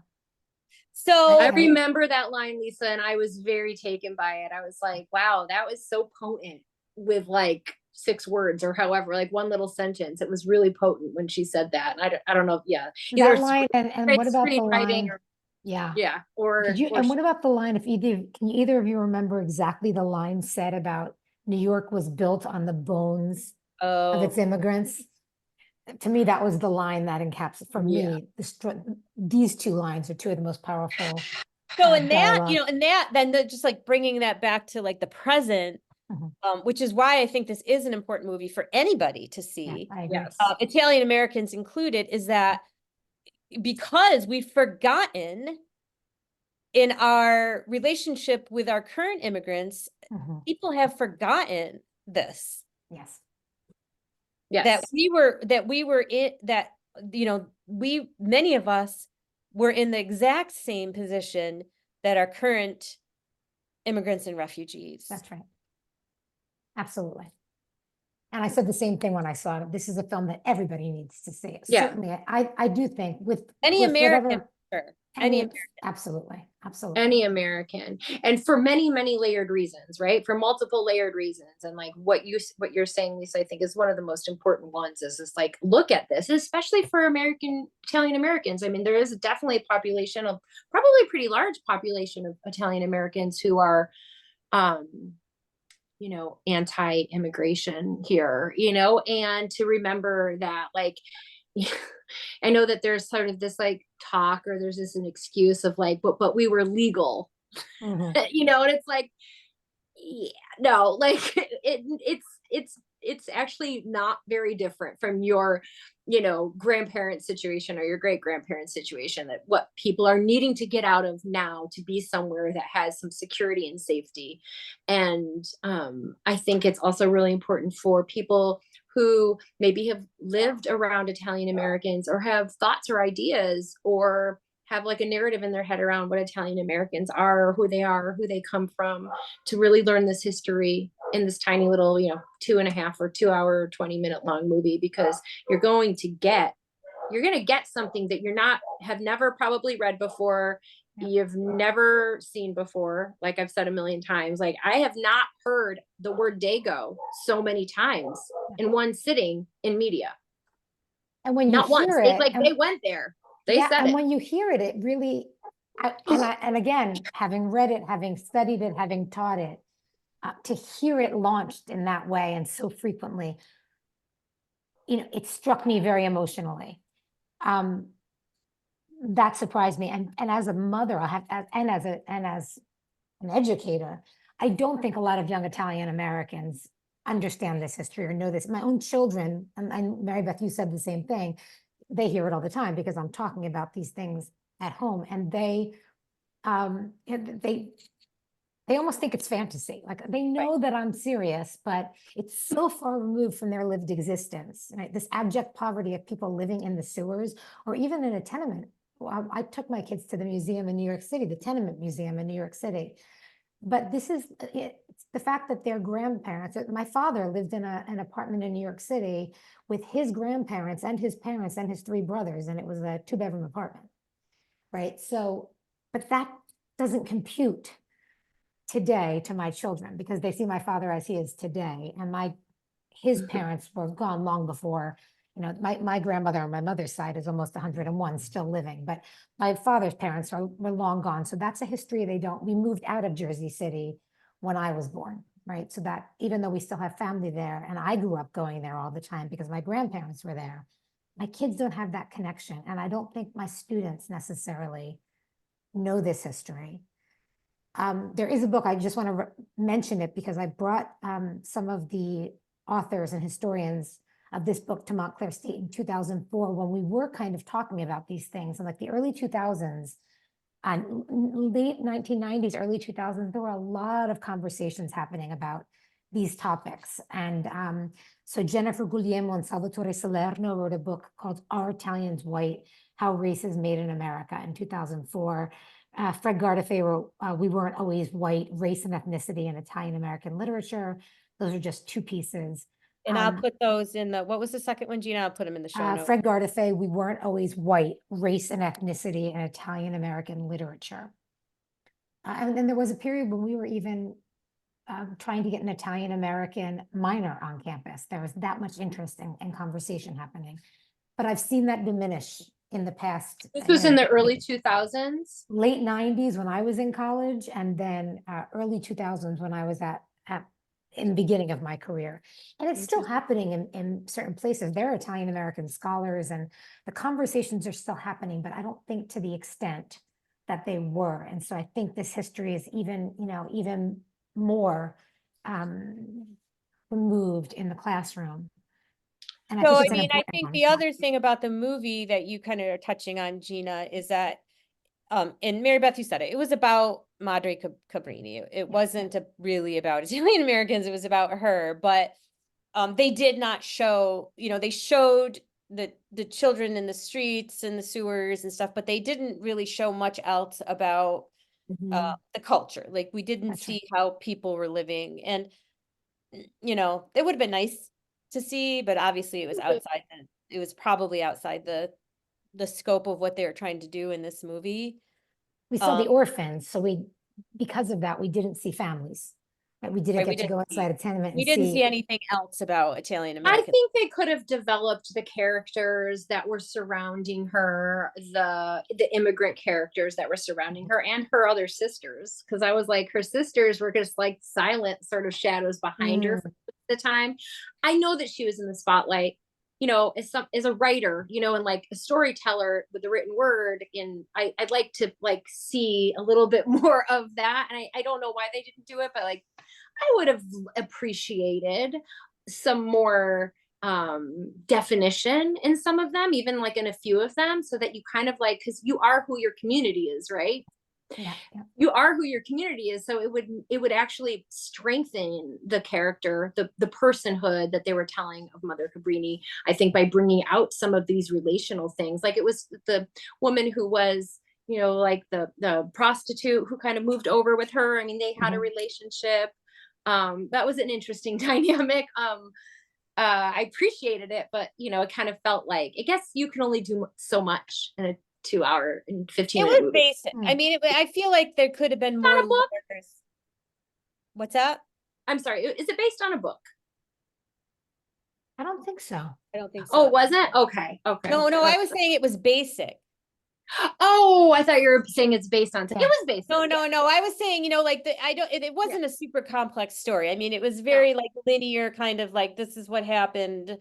So I remember that line, Lisa, and I was very taken by it. I was like, wow, that was so potent, with like 6 words or however, like one little sentence. It was really potent when she said that. And I don't know. Yeah. That line, and what about the line? And what about the line, can either of you remember exactly the line said about New York was built on the bones of its immigrants? To me, that was the line that encapsulates, for me, these 2 lines are 2 of the most powerful. So in that, you know, then just like bringing that back to like the present, which is why I think this is an important movie for anybody to see, Italian Americans included, is that because we've forgotten in our relationship with our current immigrants, people have forgotten this. That we were in that, you know, many of us were in the exact same position that our current immigrants and refugees. That's right. Absolutely. And I said the same thing when I saw it. This is a film that everybody needs to see. Certainly, I do think with any American, absolutely. Any American, and for many, many layered reasons, right? For multiple layered reasons. And like what you're saying, Lisa, I think is one of the most important ones, is like, look at this, especially for Italian Americans. I mean, there is definitely a population of, probably a pretty large population of Italian Americans who are you know, anti-immigration here, you know, and to remember that, like, I know that there's sort of this like talk, or there's this an excuse of like, but we were legal, Mhm. you know, and it's like, yeah, no, like it's actually not very different from your, you know, grandparent situation or your great grandparent situation, that what people are needing to get out of now to be somewhere that has some security and safety. And I think it's also really important for people who maybe have lived around Italian Americans, or have thoughts or ideas, or have like a narrative in their head around what Italian Americans are, who they come from, to really learn this history in this tiny little, you know, 2.5 or 2 hour, 20-minute long movie, because you're going to get, you're going to get something that you're not, have never probably read before. Yep. You've never seen before. Like I've said a million times, like I have not heard the word Dago so many times in one sitting in media. And when you Not once. hear They it, like, they went there. They yeah, said and it. when you hear it, it really, and again, having read it, having studied it, having taught it, to hear it launched in that way and so frequently, you know, it struck me very emotionally. Um, that surprised me. And as a mother, and as an educator, I don't think a lot of young Italian Americans understand this history or know this. My own children, and Mary Beth, you said the same thing. They hear it all the time because I'm talking about these things at home, and they almost think it's fantasy. Like they know that I'm serious, but it's so far removed from their lived existence. Right? This abject poverty of people living in the sewers, or even in a tenement. Well, I took my kids to the museum in New York City, the Tenement Museum in New York City. But this is it's the fact that their grandparents, my father lived in an apartment in New York City with his grandparents and his parents and his 3 brothers, and it was a 2-bedroom apartment, right? So, but that doesn't compute today to my children, because they see my father as he is today, and his parents were gone long before. You know, my grandmother on my mother's side is almost 101, still living, but my father's parents were long gone. So that's a history we moved out of Jersey City when I was born, right? So that even though we still have family there, and I grew up going there all the time because my grandparents were there, my kids don't have that connection. And I don't think my students necessarily know this history. There is a book, I just want to mention it because I brought some of the authors and historians of this book to Montclair State in 2004, when we were kind of talking about these things in like the early 2000s and late 1990s, early 2000s. There were a lot of conversations happening about these topics. And so Jennifer Guglielmo and Salvatore Salerno wrote a book called Are Italians White? How Race is Made in America in 2004. Fred Gardafe wrote We Weren't Always White, Race and Ethnicity in Italian American Literature. Those are just 2 pieces. And I'll put those in what was the second one, Gina? I'll put them in the show notes. Fred Gardafe, We Weren't Always White, Race and Ethnicity in Italian American Literature. And then there was a period when we were even trying to get an Italian American minor on campus. There was that much interest and conversation happening. But I've seen that diminish in the past. This was in the early 2000s. Late 90s when I was in college, and then early 2000s when I was in the beginning of my career. And it's still happening in certain places. There are Italian American scholars, and the conversations are still happening, but I don't think to the extent that they were. And so I think this history is even more removed in the classroom. And I So, think I it's an mean, I important think one. the other thing about the movie that you kind of are touching on, Gina, is that, and Mary Beth, you said it was about Madre Cabrini. It wasn't really about Italian Americans. It was about her, but they did not show, they showed the children in the streets and the sewers and stuff, but they didn't really show much else about the culture. Like we didn't That's see right. how people were living, and it would have been nice to see, but obviously it was probably outside the scope of what they were trying to do in this movie. We saw the orphans, so because of that, we didn't see families. But we didn't Right, get to go inside a tenement we and didn't see see. anything else about Italian I American. think they could have developed the characters that were surrounding her, the immigrant characters that were surrounding her, and her other sisters. Because I was like, her sisters were just like silent sort of shadows behind her for the time. I know that she was in the spotlight, as a writer, and like a storyteller with the written word. And I'd like to like see a little bit more of that. And I don't know why they didn't do it, but like I would have appreciated some more definition in some of them, even like in a few of them, so that you kind of like, because you are who your community is, right? Yeah. You are who your community is, so it would actually strengthen the character, the personhood that they were telling of Mother Cabrini, I think, by bringing out some of these relational things. Like it was the woman who was, like the prostitute who kind of moved over with her. I mean, they had a relationship. That was an interesting dynamic. I appreciated it, but it kind of felt like, I guess you can only do so much in a 2 hour and 15-minute was movie. basic. I mean, I feel like there could have been more Not a book? layers. What's that? I'm sorry, is it based on a book? I don't think so. I don't think Oh, so. was it? Okay. No, I was saying it was basic. Oh, I thought you were saying it's based on. It was based. No. I was saying, like it wasn't a super complex story. I mean, it was very like linear, kind of like this is what happened.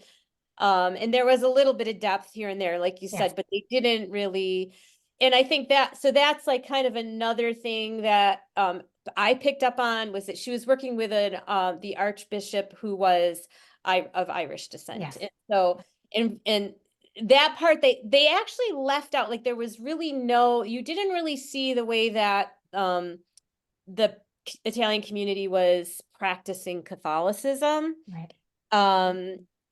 And there was a little bit of depth here and there, like you said, but they didn't really. And I think that's like kind of another thing that I picked up on, was that she was working with the Archbishop who was of Irish descent. Yes. And so, and that part they actually left out, like there was really you didn't really see the way that the Italian community was practicing Catholicism. Right.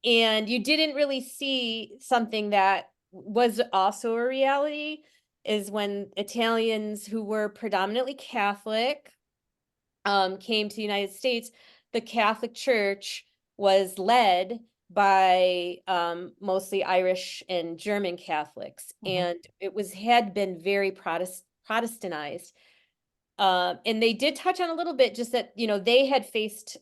And you didn't really see something that was also a reality, is when Italians who were predominantly Catholic came to the United States, the Catholic Church was led by mostly Irish and German Catholics, and it had been very Protestantized. And they did touch on a little bit just that, they had faced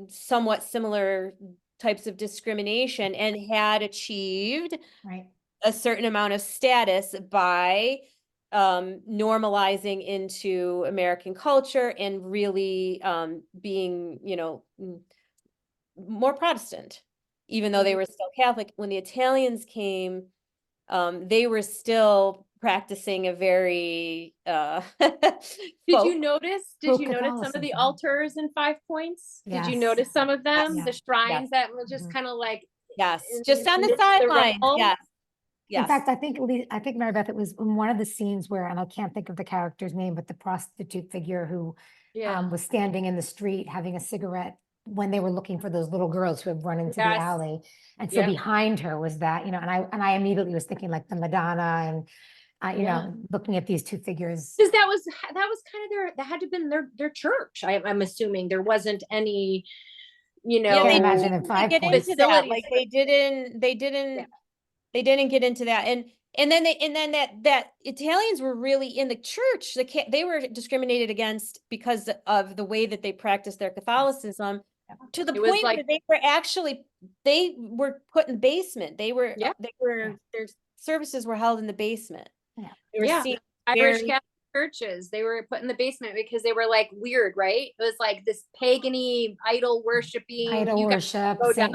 somewhat similar types of discrimination and had achieved a certain amount of status by normalizing into American culture and really being, more Protestant, even though they were still Catholic. When the Italians came, they were still practicing a very Did you notice some of the Catholicism. altars in Five Points? Did you Yes. notice some of them? Yes. The shrines that were just kind of like just on the sidelines. Yes. In fact, I think Marybeth, it was in one of the scenes where, and I can't think of the character's name, but the prostitute figure who was standing in the street having a cigarette when they were looking for those little girls who had run into the alley. And so behind her was that, and I immediately was thinking like the Madonna and, looking at these two figures. Because that was kind of that had to have been their church. I'm assuming there wasn't any, they imagine in 5 Points. Like they didn't get into that. And then that Italians were really in the church. They were discriminated against because of the way that they practiced their Catholicism, to the point where they were put in the basement. Their services were held in the basement. Irish Catholic churches, they were put in the basement because they were like weird, right? It was like this pagan-y, idol worshiping, saint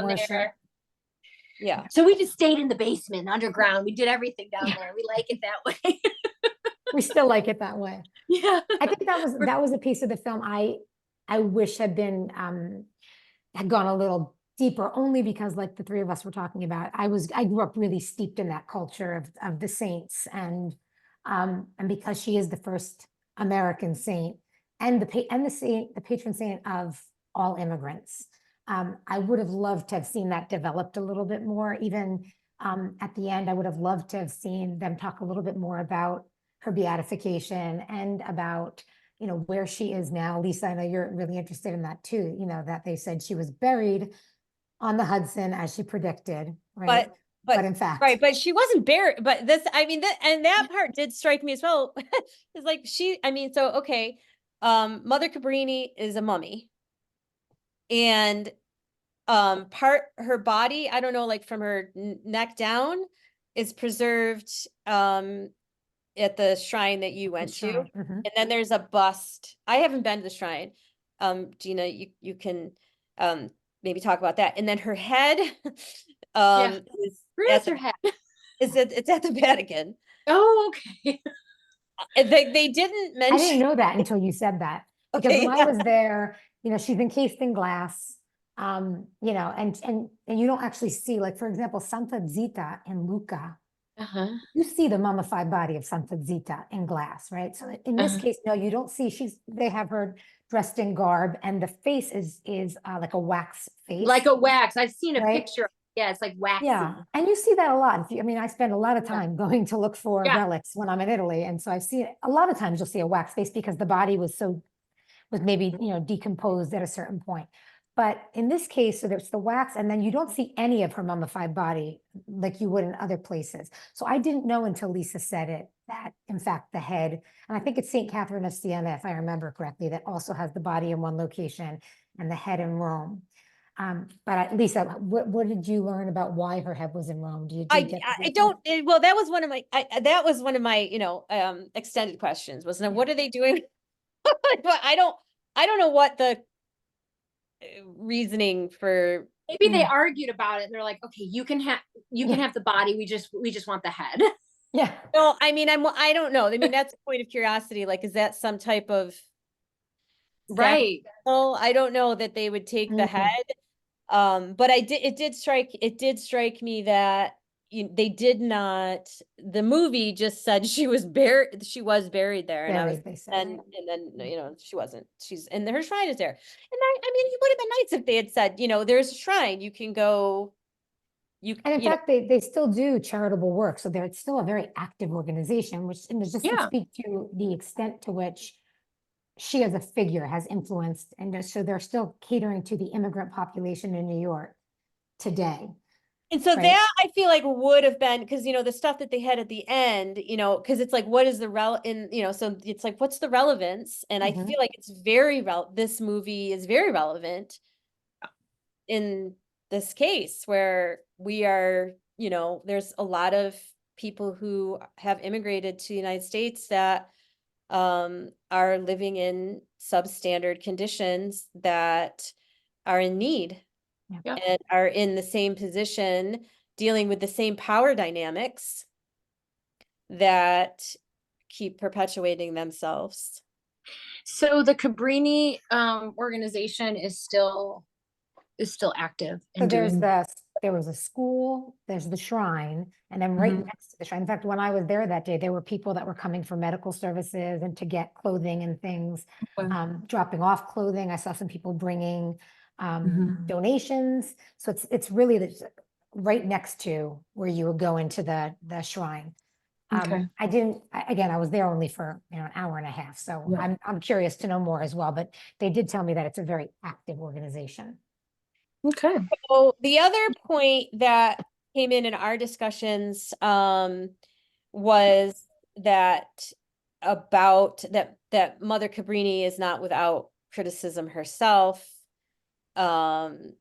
worship. Yeah. So we just stayed in the basement, underground. We did everything down there. We like it that way. We still like it that way. Yeah. I think that was a piece of the film I wish had been had gone a little deeper, only because, like the three of us were talking about, I grew up really steeped in that culture of the saints, and because she is the first American saint and the patron saint of all immigrants. I would have loved to have seen that developed a little bit more. Even at the end, I would have loved to have seen them talk a little bit more about her beatification and about, where she is now. Lisa, I know you're really interested in that too, that they said she was buried on the Hudson as she predicted, right? But in fact, right, but she wasn't buried. But that part did strike me as well. It's like so okay, Mother Cabrini is a mummy. And her body, I don't know, like from her neck down, is preserved at the shrine that you went to. Shrine, mhm. And then there's a bust. I haven't been to the shrine. Gina, you can maybe talk about that. And then her head Yeah. is Where at is her head? it's at the Vatican. Oh, okay. And they didn't I didn't mention. know that until you said that. Because Okay, when I was there, you know, she's encased in glass. You know, and you don't actually see, like, for example, Santa Zita in Lucca, Uh-huh. you see the mummified body of Santa Zita in glass, right? So in this case, no, you don't see. They have her dressed in garb, and the face is like a wax face, Like a wax. I've seen a right? picture. Yeah, it's like waxy. Yeah, and you see that a lot. I mean, I spend a lot of Yeah. time going to look for Yeah. relics when I'm in Italy, and so I've seen a lot of times you'll see a wax face because the body was maybe, you know, decomposed at a certain point. But in this case, so there's the wax, and then you don't see any of her mummified body like you would in other places. So I didn't know until Lisa said it that, in fact, the head, and I think it's St. Catherine of Siena, if I remember correctly, that also has the body in one location and the head in Rome. But Lisa, what did you learn about why her head was in Rome? Do you get I don't, well, that was one of my, that was one of my, you know, extended questions was, now, what are they doing? But I don't know what the reasoning for. Maybe they argued about it and they're like, okay, you can have the body. We just want the head. Yeah. No, I mean, I don't know. I mean, that's a point of curiosity. Like, is that some type of Right. sacrificial? I don't know that they would take the head. But it did strike me that they did not, the movie just said she was buried there. And I was, Buried, they said. and then, you know, she wasn't, and her shrine is there. And I mean, it would have been nice if they had said, you know, there's a shrine, you can go, And in you know. fact, they still do charitable work. So it's still a very active organization, which and just to Yeah. speak to the extent to which she as a figure has influenced. And so they're still catering to the immigrant population in New York today. And so right? that I feel like would have been, because, you know, the stuff that they had at the end, you know, because it's like, what is you know, so it's like, what's the relevance? And I Mhm. feel like this movie is very relevant in this case where we are, you know, there's a lot of people who have immigrated to the United States that are living in substandard conditions that are in need Yeah. and are in the same position, dealing with the same power dynamics that keep perpetuating themselves. So the Cabrini organization is still active. So there was a school, there's the shrine, and then right Mhm. next to the shrine. In fact, when I was there that day, there were people that were coming for medical services and to get clothing and things, dropping off clothing. I saw some people bringing donations. So it's really right next to where you would go into the shrine. Okay. I was there only for, you know, an hour and a half. So Yeah. I'm curious to know more as well, but they did tell me that it's a very active organization. Okay. So the other point that came in our discussions was that that Mother Cabrini is not without criticism herself. You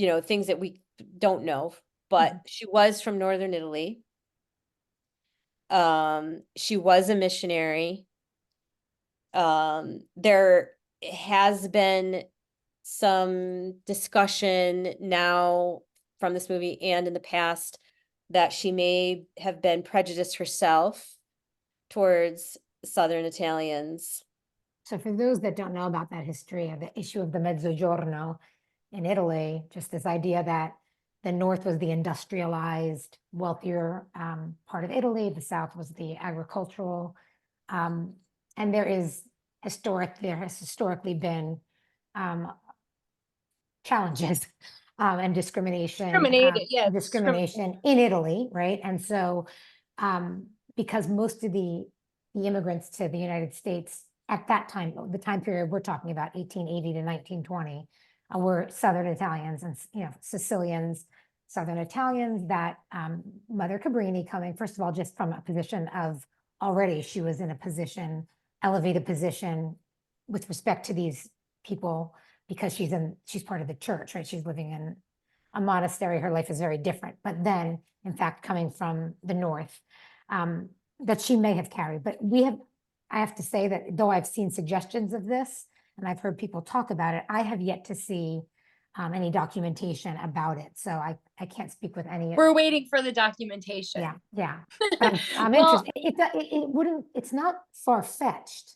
know, things that we don't know, but she was from Northern Italy. She was a missionary. There has been some discussion now from this movie and in the past that she may have been prejudiced herself towards Southern Italians. So for those that don't know about that history of the issue of the Mezzogiorno in Italy, just this idea that the North was the industrialized, wealthier part of Italy, the South was the agricultural. And there has historically been challenges and discrimination in Italy, right? And so because most of the immigrants to the United States at that time, the time period we're talking about, 1880 to 1920, were Southern Italians and, you know, Sicilians, Southern Italians, that Mother Cabrini coming, first of all, just from a position of already she was in a position, elevated position with respect to these people because she's part of the church, right? She's living in a monastery. Her life is very different. But then, in fact, coming from the north, that she may have carried. But I have to say that though I've seen suggestions of this and I've heard people talk about it, I have yet to see any documentation about it. So I can't speak with any. We're waiting for the documentation. Yeah, yeah. But I'm Well, interested. It wouldn't, it's not far-fetched,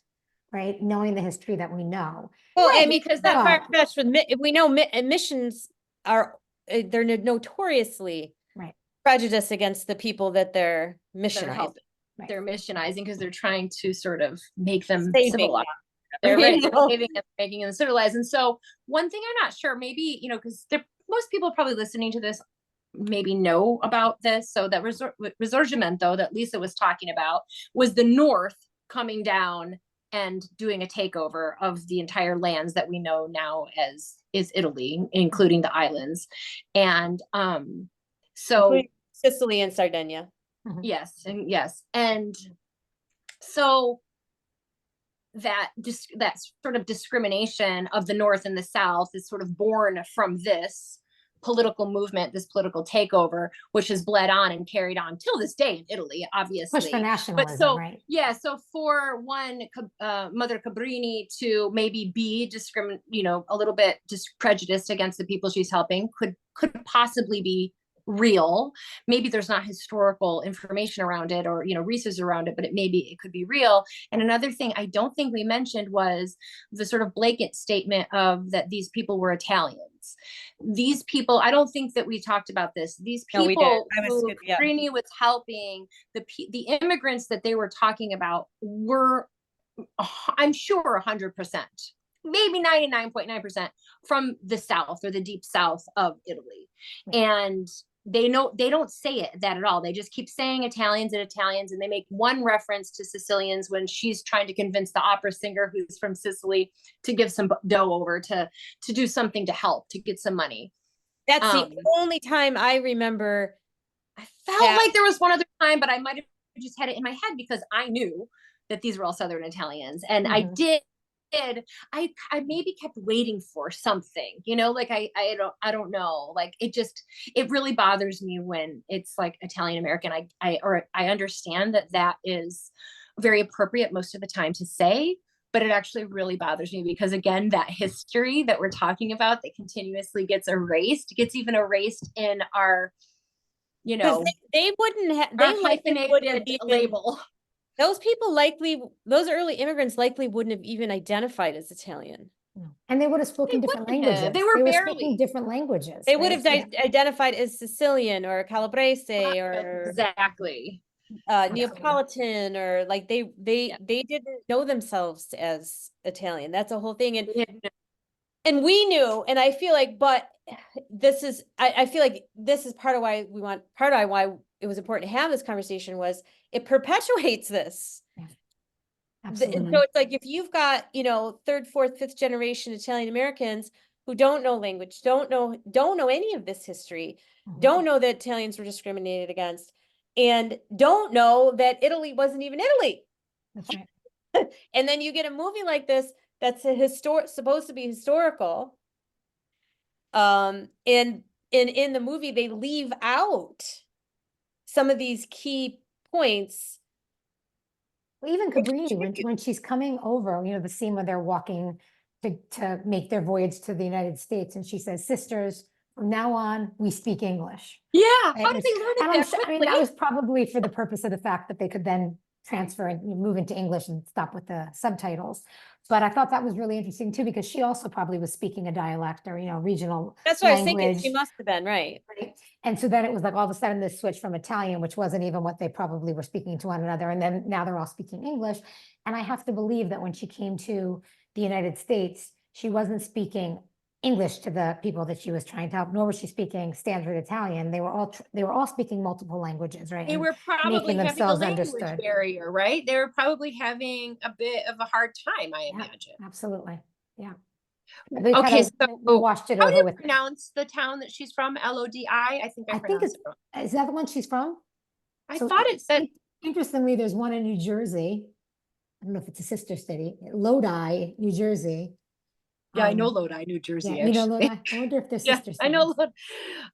right? Knowing the history that we know. Well, I Right, mean, because that that- far-fetched with we know missions are they're notoriously Right. prejudiced against the people that they're they're missionizing. helping. Right. They're missionizing because they're trying to sort of make them Saving civilized. them. They're You right, know? saving them, making them civilized. And so one thing I'm not sure, maybe, you know, because most people probably listening to this maybe know about this. So that Risorgimento that Lisa was talking about was the North coming down and doing a takeover of the entire lands that we know now as is Italy, including the islands. And so Including Sicily and Sardinia. yes, and so that sort of discrimination of the North and the South is sort of born from this political movement, this political takeover, which has bled on and carried on till this day in Italy, obviously. Push for nationalism, but so, right? Yeah, so for one, Mother Cabrini to maybe be a little bit prejudiced against the people she's helping could possibly be real. Maybe there's not historical information around it or research around it, but it could be real. And another thing I don't think we mentioned was the sort of blanket statement of that these people were Italians. These people, I don't think that we talked about this. These people who Cabrini was helping, the immigrants that they were talking about were, I'm sure, 100%, maybe 99.9% from the South or the deep South of Italy. And they don't say it that at all. They just keep saying Italians, and they make one reference to Sicilians when she's trying to convince the opera singer who's from Sicily to give some dough over to do something to help, to get some money. That's the only time I remember. I felt like there was one other time, but I might have just had it in my head because I knew that these were all Southern Italians, and I maybe kept waiting for something, like I don't know, like it really bothers me when it's like Italian American. I understand that is very appropriate most of the time to say, but it actually really bothers me because, again, that history that we're talking about that continuously gets even erased in our, they wouldn't have hyphenated label. Those early immigrants likely wouldn't have even identified as Italian. And they would have spoken different languages. They were speaking different languages. They would have identified as Sicilian or Calabrese or exactly Neapolitan, or like they didn't know themselves as Italian. That's a whole thing. And we knew, and I feel like, but this is, I feel like this is part of why it was important to have this conversation was it perpetuates this. Yeah. Absolutely. So it's like, if you've got, third, fourth, fifth generation Italian Americans who don't know language, don't know any of this history, don't know that Italians were discriminated against, and don't know that Italy wasn't even Italy. That's right. And then you get a movie like this that's supposed to be historical. And in the movie, they leave out some of these key points. Well, even Cabrini, when she's coming over, the scene where they're walking to make their voyage to the United States, and she says, "Sisters, from now on, we speak English." Yeah, right? How did they learn it that quickly? That was probably for the purpose of the fact that they could then transfer and move into English and stop with the subtitles. But I thought that was really interesting too, because she also probably was speaking a dialect or, regional That's what language. I was thinking. She must have been, right? And so then it was like all of a sudden this switch from Italian, which wasn't even what they probably were speaking to one another. And then now they're all speaking English. And I have to believe that when she came to the United States, she wasn't speaking English to the people that she was trying to help, nor was she speaking standard Italian. They were all speaking multiple languages, right? They were probably having a language understood. barrier, right? They were probably having a bit of a hard time, I imagine. Absolutely, yeah. Okay, so washed it how over do you with pronounce the town that she's from? Lodi? I think it's. Is that the one she's from? I thought it said. Interestingly, there's one in New Jersey. I don't know if it's a sister city, Lodi, New Jersey. Yeah, I know Lodi, New Yeah, Jersey, you know, actually. Lodi. I wonder if they're Yeah, sister I know cities.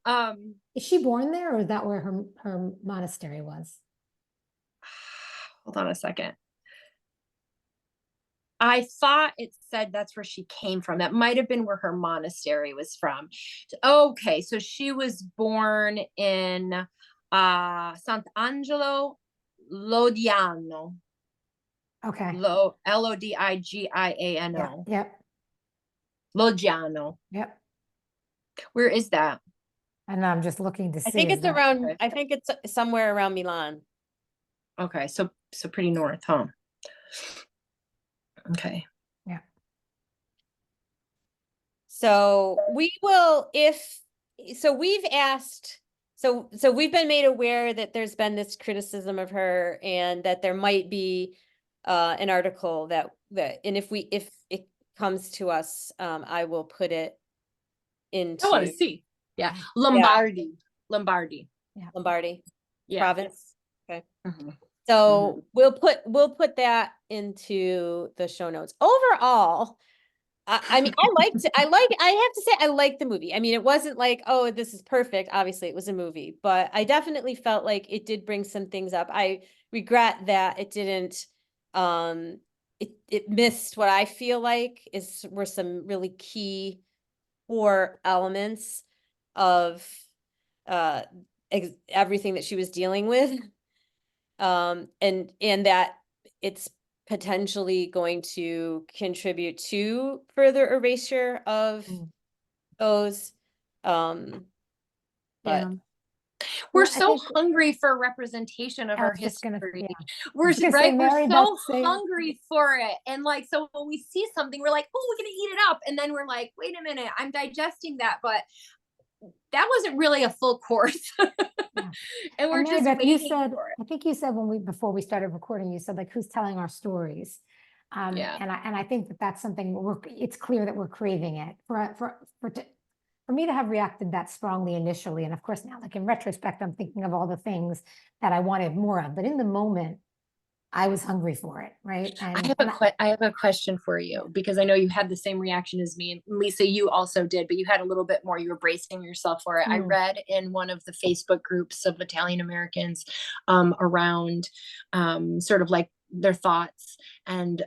Lodi. Is she born there, or is that where her monastery was? Hold on a second. I thought it said that's where she came from. That might have been where her monastery was from. Okay, so she was born in Sant'Angelo Lodiano. Okay. Lodigiano. Yeah. Yep. Lodiano. Yep. Where is that? And I'm just looking to I see. think is it's that- around, Okay. I think it's somewhere around Milan. Okay, so pretty north, huh? Okay. Yeah. So we will, so we've asked, so we've been made aware that there's been this criticism of her and that there might be an article that, and if it comes to us, I will put it I want to into see. Yeah. Yeah. Lombardi. Lombardy Yeah. province. Okay. Mhm. So we'll put that into the show notes. Overall, I mean, I have to say, I liked the movie. I mean, it wasn't like, oh, this is perfect. Obviously, it was a movie, but I definitely felt like it did bring some things up. I regret that it didn't, it missed what I feel like were some really key core elements of, uh, everything that she was dealing with. And that it's potentially going to contribute to further erasure of those. But Yeah. Well, We're I so think hungry for representation of I our was just gonna, history. yeah. I We're was gonna say, right. We're Mary Beth, so say it. hungry for it. And like, so when we see something, we're like, oh, we're gonna eat it up. And then we're like, wait a minute, I'm digesting that, but that wasn't really a full course. Yeah. And we're And Mary just Beth, you waiting said, for it. I think you said before we started recording, you said like, who's telling our stories? Yeah. And I think that that's something it's clear that we're craving it for me to have reacted that strongly initially. And of course now, like in retrospect, I'm thinking of all the things that I wanted more of, but in the moment I was hungry for it. Right. I have a question for you, because I know you had the same reaction as me, and Lisa, you also did, but you had a little bit more. You were bracing yourself for it. I read in one of the Facebook groups of Italian Americans around sort of like their thoughts, and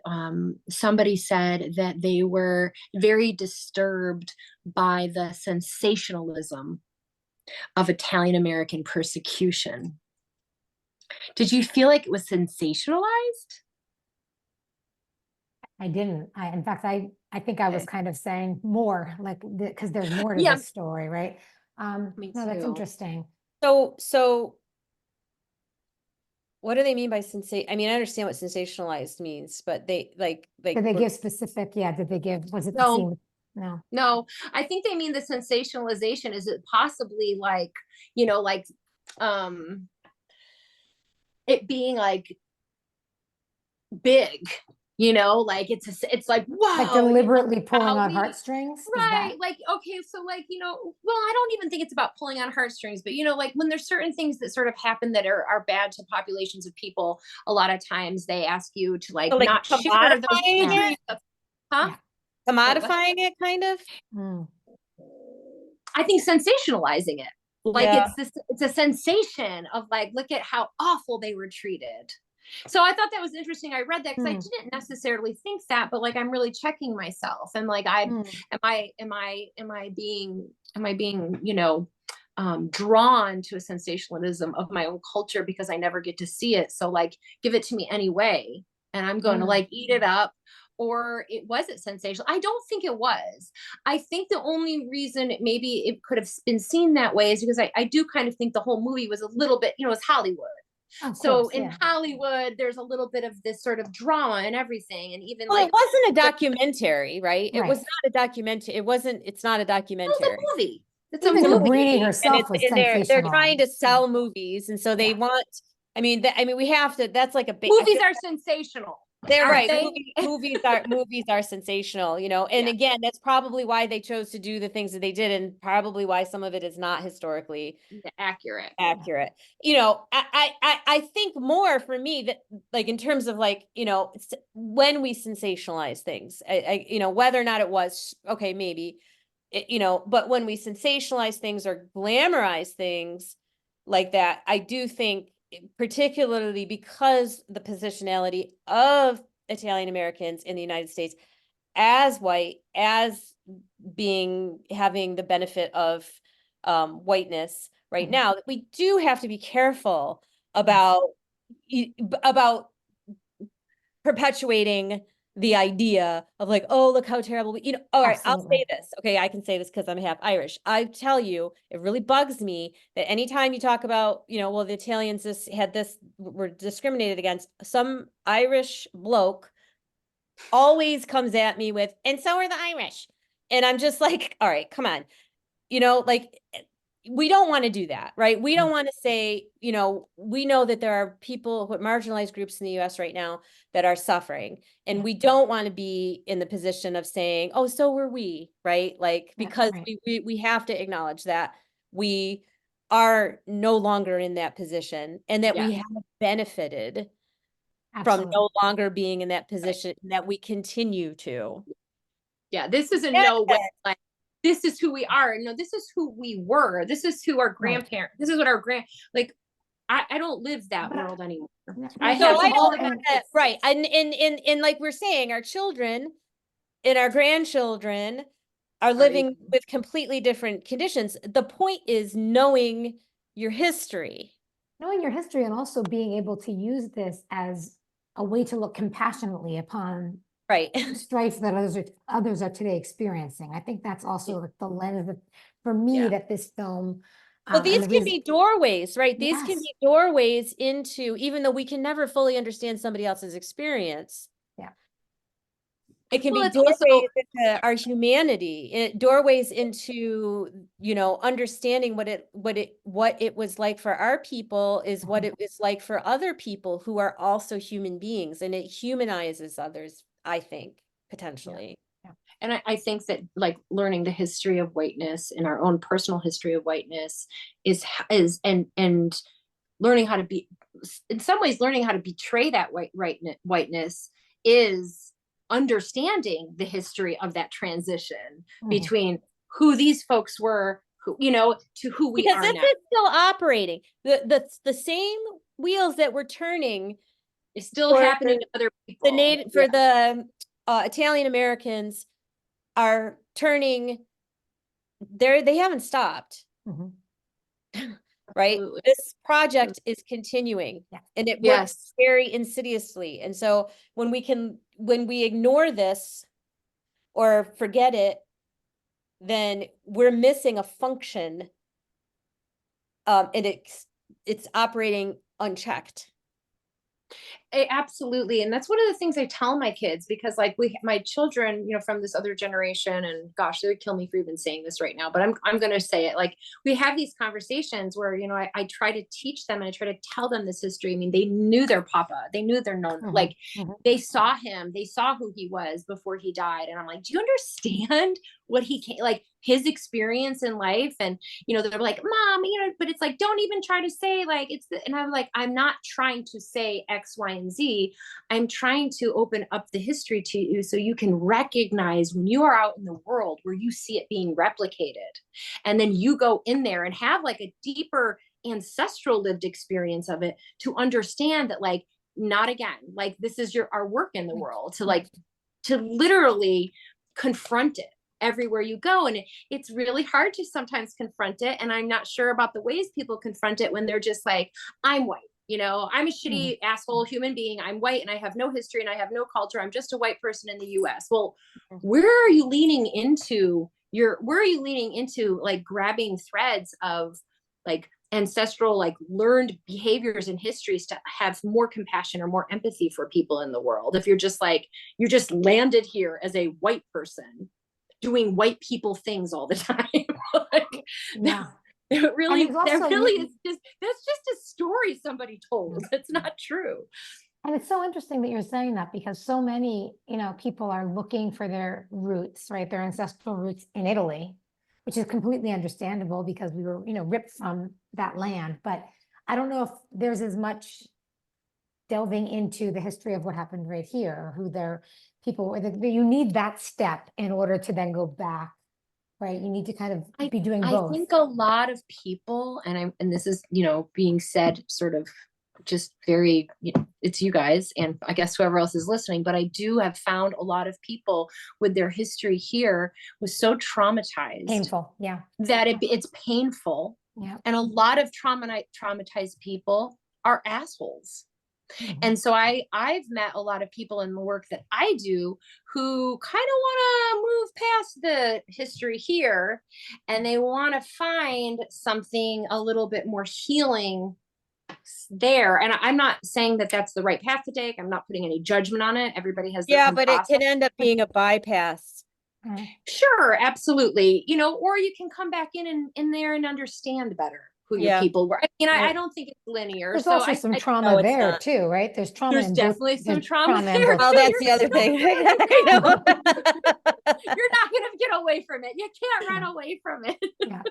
somebody said that they were very disturbed by the sensationalism of Italian American persecution. Did you feel like it was sensationalized? I didn't. In fact, I think I was Okay. kind of saying more, like, because there's more to Yeah. this story, right? Me No, that's too. interesting. so what do they mean by I mean, I understand what sensationalized means, but they like Did they give specific? Yeah. Did they give? Was it the No. scene? No. No, I think they mean the sensationalization. Is it possibly like, like it being like big, like it's like, wow, Like deliberately pulling how on heartstrings? Is that? right, like, okay, so like, well, I don't even think it's about pulling on heartstrings, but like when there's certain things that sort of happen that are bad to populations of people, a lot of times they ask you to like So, like, not share those commodifying histories it? of, huh? Yeah. Commodifying it, kind of? Mm. I think sensationalizing it. Like Yeah. it's a sensation of like, look at how awful they were treated. So I thought that was interesting. I read that because I didn't necessarily think that, but like I'm really checking myself, and like am I being drawn to a sensationalism of my own culture because I never get to see it. So like give it to me anyway, and I'm going to like eat it up. Or it wasn't sensational. I don't think it was. I think the only reason maybe it could have been seen that way is because I do kind of think the whole movie was a little bit, it's Hollywood. Of So course, in yeah. Hollywood, there's a little bit of this sort of drama and everything. And even Well, like, it wasn't a documentary, right? It was Right. not a documentary. It's not a it's a documentary. movie. It's a Even movie. Cabrini And herself was they're sensational. trying to sell movies, and so they want. I mean, we have to. That's like a big. Movies are sensational. They're Aren't right. they? Movies are sensational, you know, and Yeah. again, that's probably why they chose to do the things that they did, and probably why some of it is not historically Accurate. accurate. You know, I think more for me that, like, in terms of, like, you know, when we sensationalize things, you know, whether or not it was okay, maybe, you know, but when we sensationalize things or glamorize things like that, I do think, particularly because the positionality of Italian Americans in the United States as white, as having the benefit of whiteness right Mhm. now, that we do have to be careful Yes. about perpetuating the idea of, like, oh, look how terrible you know, all right, I'll Absolutely. say this. Okay, I can say this because I'm half Irish. I tell you, it really bugs me that anytime you talk about, you know, well, the Italians were discriminated against, some Irish bloke always comes at me with, and so are the Irish. And I'm just like, all right, come on. You know, like, we don't want to do that, right? We don't want to say, you know, we know that there are people, marginalized groups in the US right now that are suffering. And Yeah. we don't want to be in the position of saying, oh, so were we, right? Like, Yeah, because right. we have to acknowledge that we are no longer in that position, and that Yeah. we have benefited from Absolutely. no longer being in that Right. position, and that we continue to. Yeah. This is in That no way said, like this is who we are. No, this is who we were. This is who our Right. grandparents. This is what our like. I don't live that But world anymore. no, I no, have it's I all don't the have important. that, benefits. right. And like we're saying, our children and our grandchildren are Are living with completely different conditions. The point is knowing your history. Knowing your history and also being able to use this as a way to look compassionately upon Right. strife that others are today experiencing. I think that's also the lens that, for me, Yeah. that this film, Well, and these the can reason, be doorways, right? These can yes, be doorways into, even though we can never fully understand somebody else's experience, yeah, it can Well, be it's also doorways into our humanity, doorways into, you know, understanding what it was like for our people is what it was like for other people who are also human beings, and it humanizes others, I think, yeah, potentially. yeah, and I think that like learning the history of whiteness and our own personal history of whiteness is and learning how to be in some ways learning how to betray that whiteness is understanding the history of that transition mhm, between who these folks were, who you know, to who we Because are this now. is still operating. The same wheels that were turning It's still for happening to other the people. Italian Americans are turning. They haven't stopped. mhm, Right? Absolutely. This project is continuing, yeah, and it works Yes. very insidiously. And so when we ignore this or forget it, then we're missing a function, and it's operating unchecked. Absolutely. And that's one of the things I tell my kids because like my children, you know, from this other generation, and gosh, they would kill me for even saying this right now, but I'm going to say it. Like we have these conversations where, you know, I try to teach them and I try to tell them this history. I mean, they knew their papa, they knew their known, mhm, like mhm, they saw him, they saw who he was before he died. And I'm like, do you understand what he came, like his experience in life? And, you know, they're like, mom, you know, but it's like, don't even try to say like, and I'm like, I'm not trying to say X, Y, and Z. I'm trying to open up the history to you so you can recognize when you are out in the world where you see it being replicated. And then you go in there and have like a deeper ancestral lived experience of it to understand that like, not again, like this is our work in the world to like, to literally confront it everywhere you go. And it's really hard to sometimes confront it. And I'm not sure about the ways people confront it when they're just like, I'm white. You know, I'm a mhm, shitty asshole human being. I'm white and I have no history and I have no culture. I'm just a white person in the US. Well, mhm. where are you leaning into where are you leaning into like grabbing threads of like ancestral, like learned behaviors and histories to have more compassion or more empathy for people in the world? If you're just like, you're just landed here as a white person doing white people things all the time. Like, Yeah. it And really, there's that also really is just, that's just a story somebody told. That's not true. And it's so interesting that you're saying that because so many, people are looking for their roots, right? Their ancestral roots in Italy, which is completely understandable because we were, ripped from that land. But I don't know if there's as much delving into the history of what happened right here, or who their people were. You need that step in order to then go back, right? You need to kind of be doing I both. think a lot of people, and this is, being said sort of just very, it's you guys and I guess whoever else is listening, but I do have found a lot of people with their history here was so traumatized Painful, yeah. that it's painful. Yeah. And a lot of traumatized people are assholes. Mhm. And so I've met a lot of people in the work that I do who kind of want to move past the history here, and they want to find something a little bit more healing there. And I'm not saying that that's the right path to take. I'm not putting any judgment on it. Everybody has their Yeah, own but it process. can end up being a bypass. Sure, absolutely. Or you can come back in there and understand better who your Yeah. people were. I Right. don't think it's linear. There's So also some No, trauma it's there not. too, right? There's trauma there's in definitely both. some There's trauma in there. both. Oh, that's the other thing. I know. You're not going to get away from it. You can't run away from it. Yeah.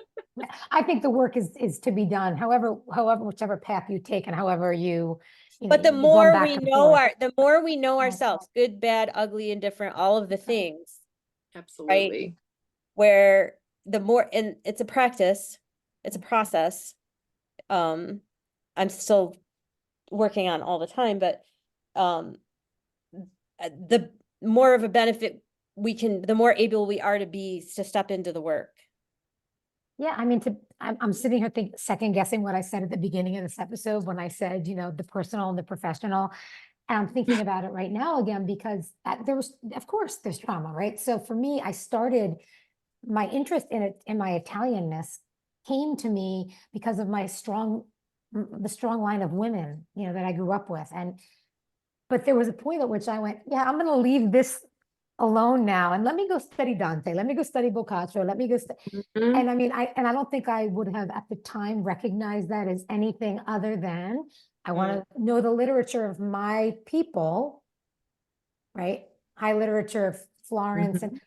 I think the work is to be done, however, whichever path you take and however But the you're going more back we and know forth. the more we know Right. ourselves, good, bad, ugly, indifferent, all of the things, Absolutely. where the more, and it's a practice, it's a process. I'm still working on all the time, but the more of a benefit the more able we are to be to step into the work. Yeah, I mean, I'm sitting here second guessing what I said at the beginning of this episode when I said, the personal and the professional. And I'm thinking about it right now again, because there was, of course, there's trauma, right? So for me, I started my interest in it, in my Italianness came to me because of the strong line of women, that I grew up with. But there was a point at which I went, yeah, I'm going to leave this alone now. And let me go study Dante. Let me go study Boccaccio. Let me go. Mhm. And I mean, I don't think I would have at the time recognized that as anything other than I want to know the literature of my people, right? High literature of Florence and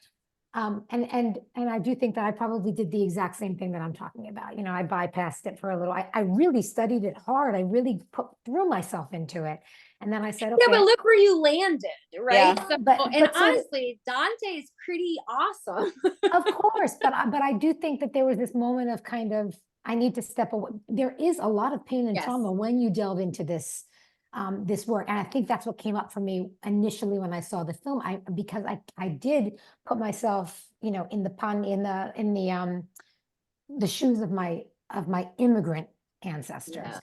I do think that I probably did the exact same thing that I'm talking about. I bypassed it for a little. I really studied it hard. I really threw myself into it. And then I said, Yeah, but okay. look where you landed, right? Yeah. So, and honestly, Dante is pretty awesome. Of course, but I do think that there was this moment of kind of, I need to step away. There is a lot of pain and Yes. trauma when you delve into this work. And I think that's what came up for me initially when I saw the film. Because I did put myself, in the shoes of my immigrant ancestors.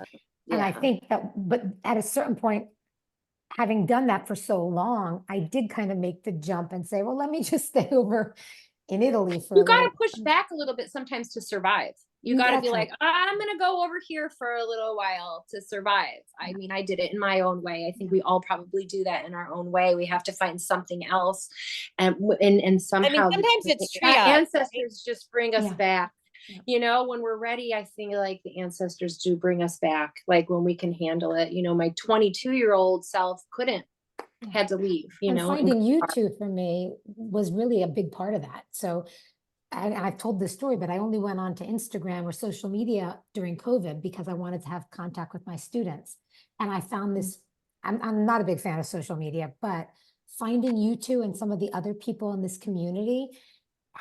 And I think that, but at a certain point, having done that for so long, I did kind of make the jump and say, well, let me just stay over in Italy for You a got little. to push back a little bit sometimes to survive. You got to be like, I'm going to go over here for a little while to survive. I mean, I did it in my own way. I think we all probably do that in our own way. We have to find something else. And somehow, I mean, sometimes it's triage, ancestors just bring us back. Yeah. When we're ready, I feel like the ancestors do bring us back. Like when we can handle it, my 22-year-old self couldn't, had to leave, and finding YouTube for me was really a big part of that. So I've told this story, but I only went on to Instagram or social media during COVID because I wanted to have contact with my students. And I found this, I'm not a big fan of social media, but finding YouTube and some of the other people in this community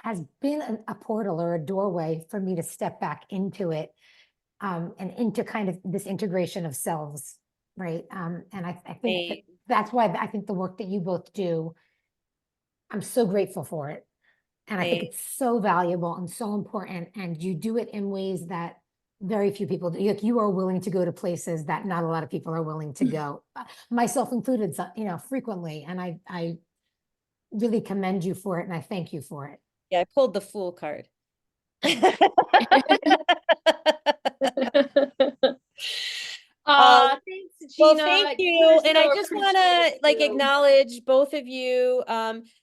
has been a portal or a doorway for me to step back into it and into kind of this integration of selves, right? And I think that's why I think the work that you both do, I'm so grateful for it. And I think it's so valuable and so important. And you do it in ways that very few people do. Like you are willing to go to places that not a lot of people are willing to go, myself included, frequently. And I really commend you for it. And I thank you for it. Yeah, I pulled the fool card. Thanks, Well, Gina. thank you. And I just want to acknowledge both of you.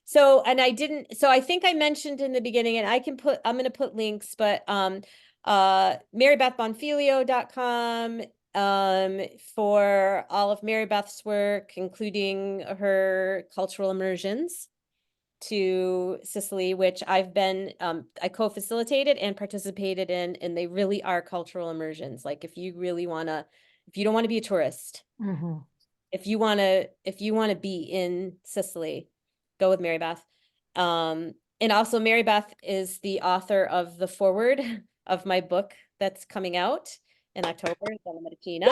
So I think I mentioned in the beginning, and I'm going to put links, but marybethbonfiglio.com for all of Marybeth's work, including her cultural immersions to Sicily, which I've been, I co-facilitated and participated in, and they really are cultural immersions. Like if you really wanna, if you don't want to be a tourist, Mhm. if you wanna be in Sicily, go with Marybeth. And also Marybeth is the author of the foreword of my book that's coming out in October, Donna Medicina.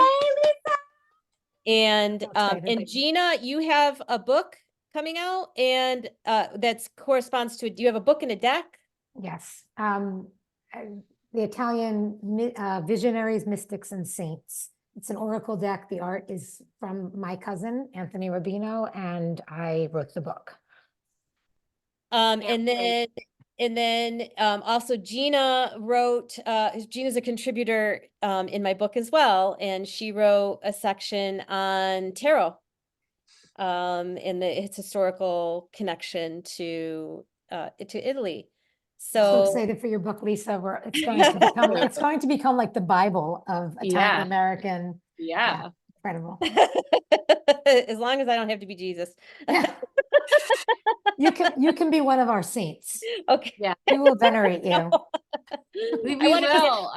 And So excited. and Gina, you have a book coming out, and that's corresponds to, do you have a book and a deck? Yes. The Italian Visionaries, Mystics, and Saints. It's an oracle deck. The art is from my cousin, Anthony Rubino, and I wrote the book. And then also Gina wrote, Gina's a contributor in my book as well, and she wrote a section on tarot, and its historical connection to Italy. So So excited for your book, Lisa. It's going to become like the Bible of Italian American. Yeah. Incredible. as long as I don't have to be Jesus. You can be one of our saints. Okay. Yeah. We will venerate you. We I wanna will.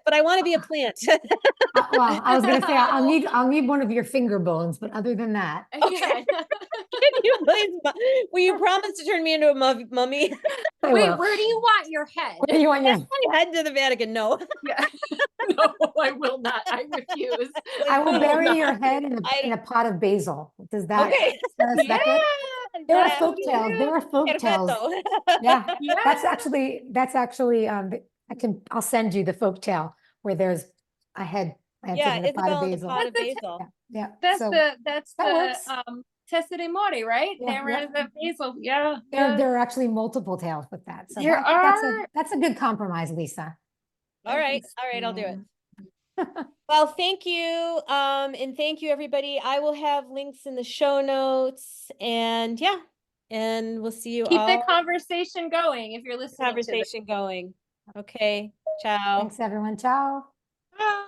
but I want to be a plant. Well, I was gonna say I'll need one of your finger bones, but other than that, Okay. Can you please, will you promise to turn me into a mummy? I Wait, will. where do you want your head? Where do you want your? I head to the Vatican. No. Yeah. No, I will not. I refuse. I will bury your not. head in a pot of basil. Does that? Okay. Is that good? There are folk tales. There are folk tales. Perfetto. Yeah, Yeah. that's actually I'll send you the folk tale where there's a head planted Yeah, in a pot of Isabel in the basil. pot of basil. Yeah. That's So the that works. Testa de Mori, right? Yeah, There yeah. was the basil. Yeah. there are actually multiple tales with that. So There are. that's a good compromise, Lisa. All right, I'll do it. Well, thank you. And thank you, everybody. I will have links in the show notes, and yeah, and we'll see you Keep all. the conversation going if you're listening to this. Conversation going. Okay, ciao. Thanks, everyone. Ciao. Ciao.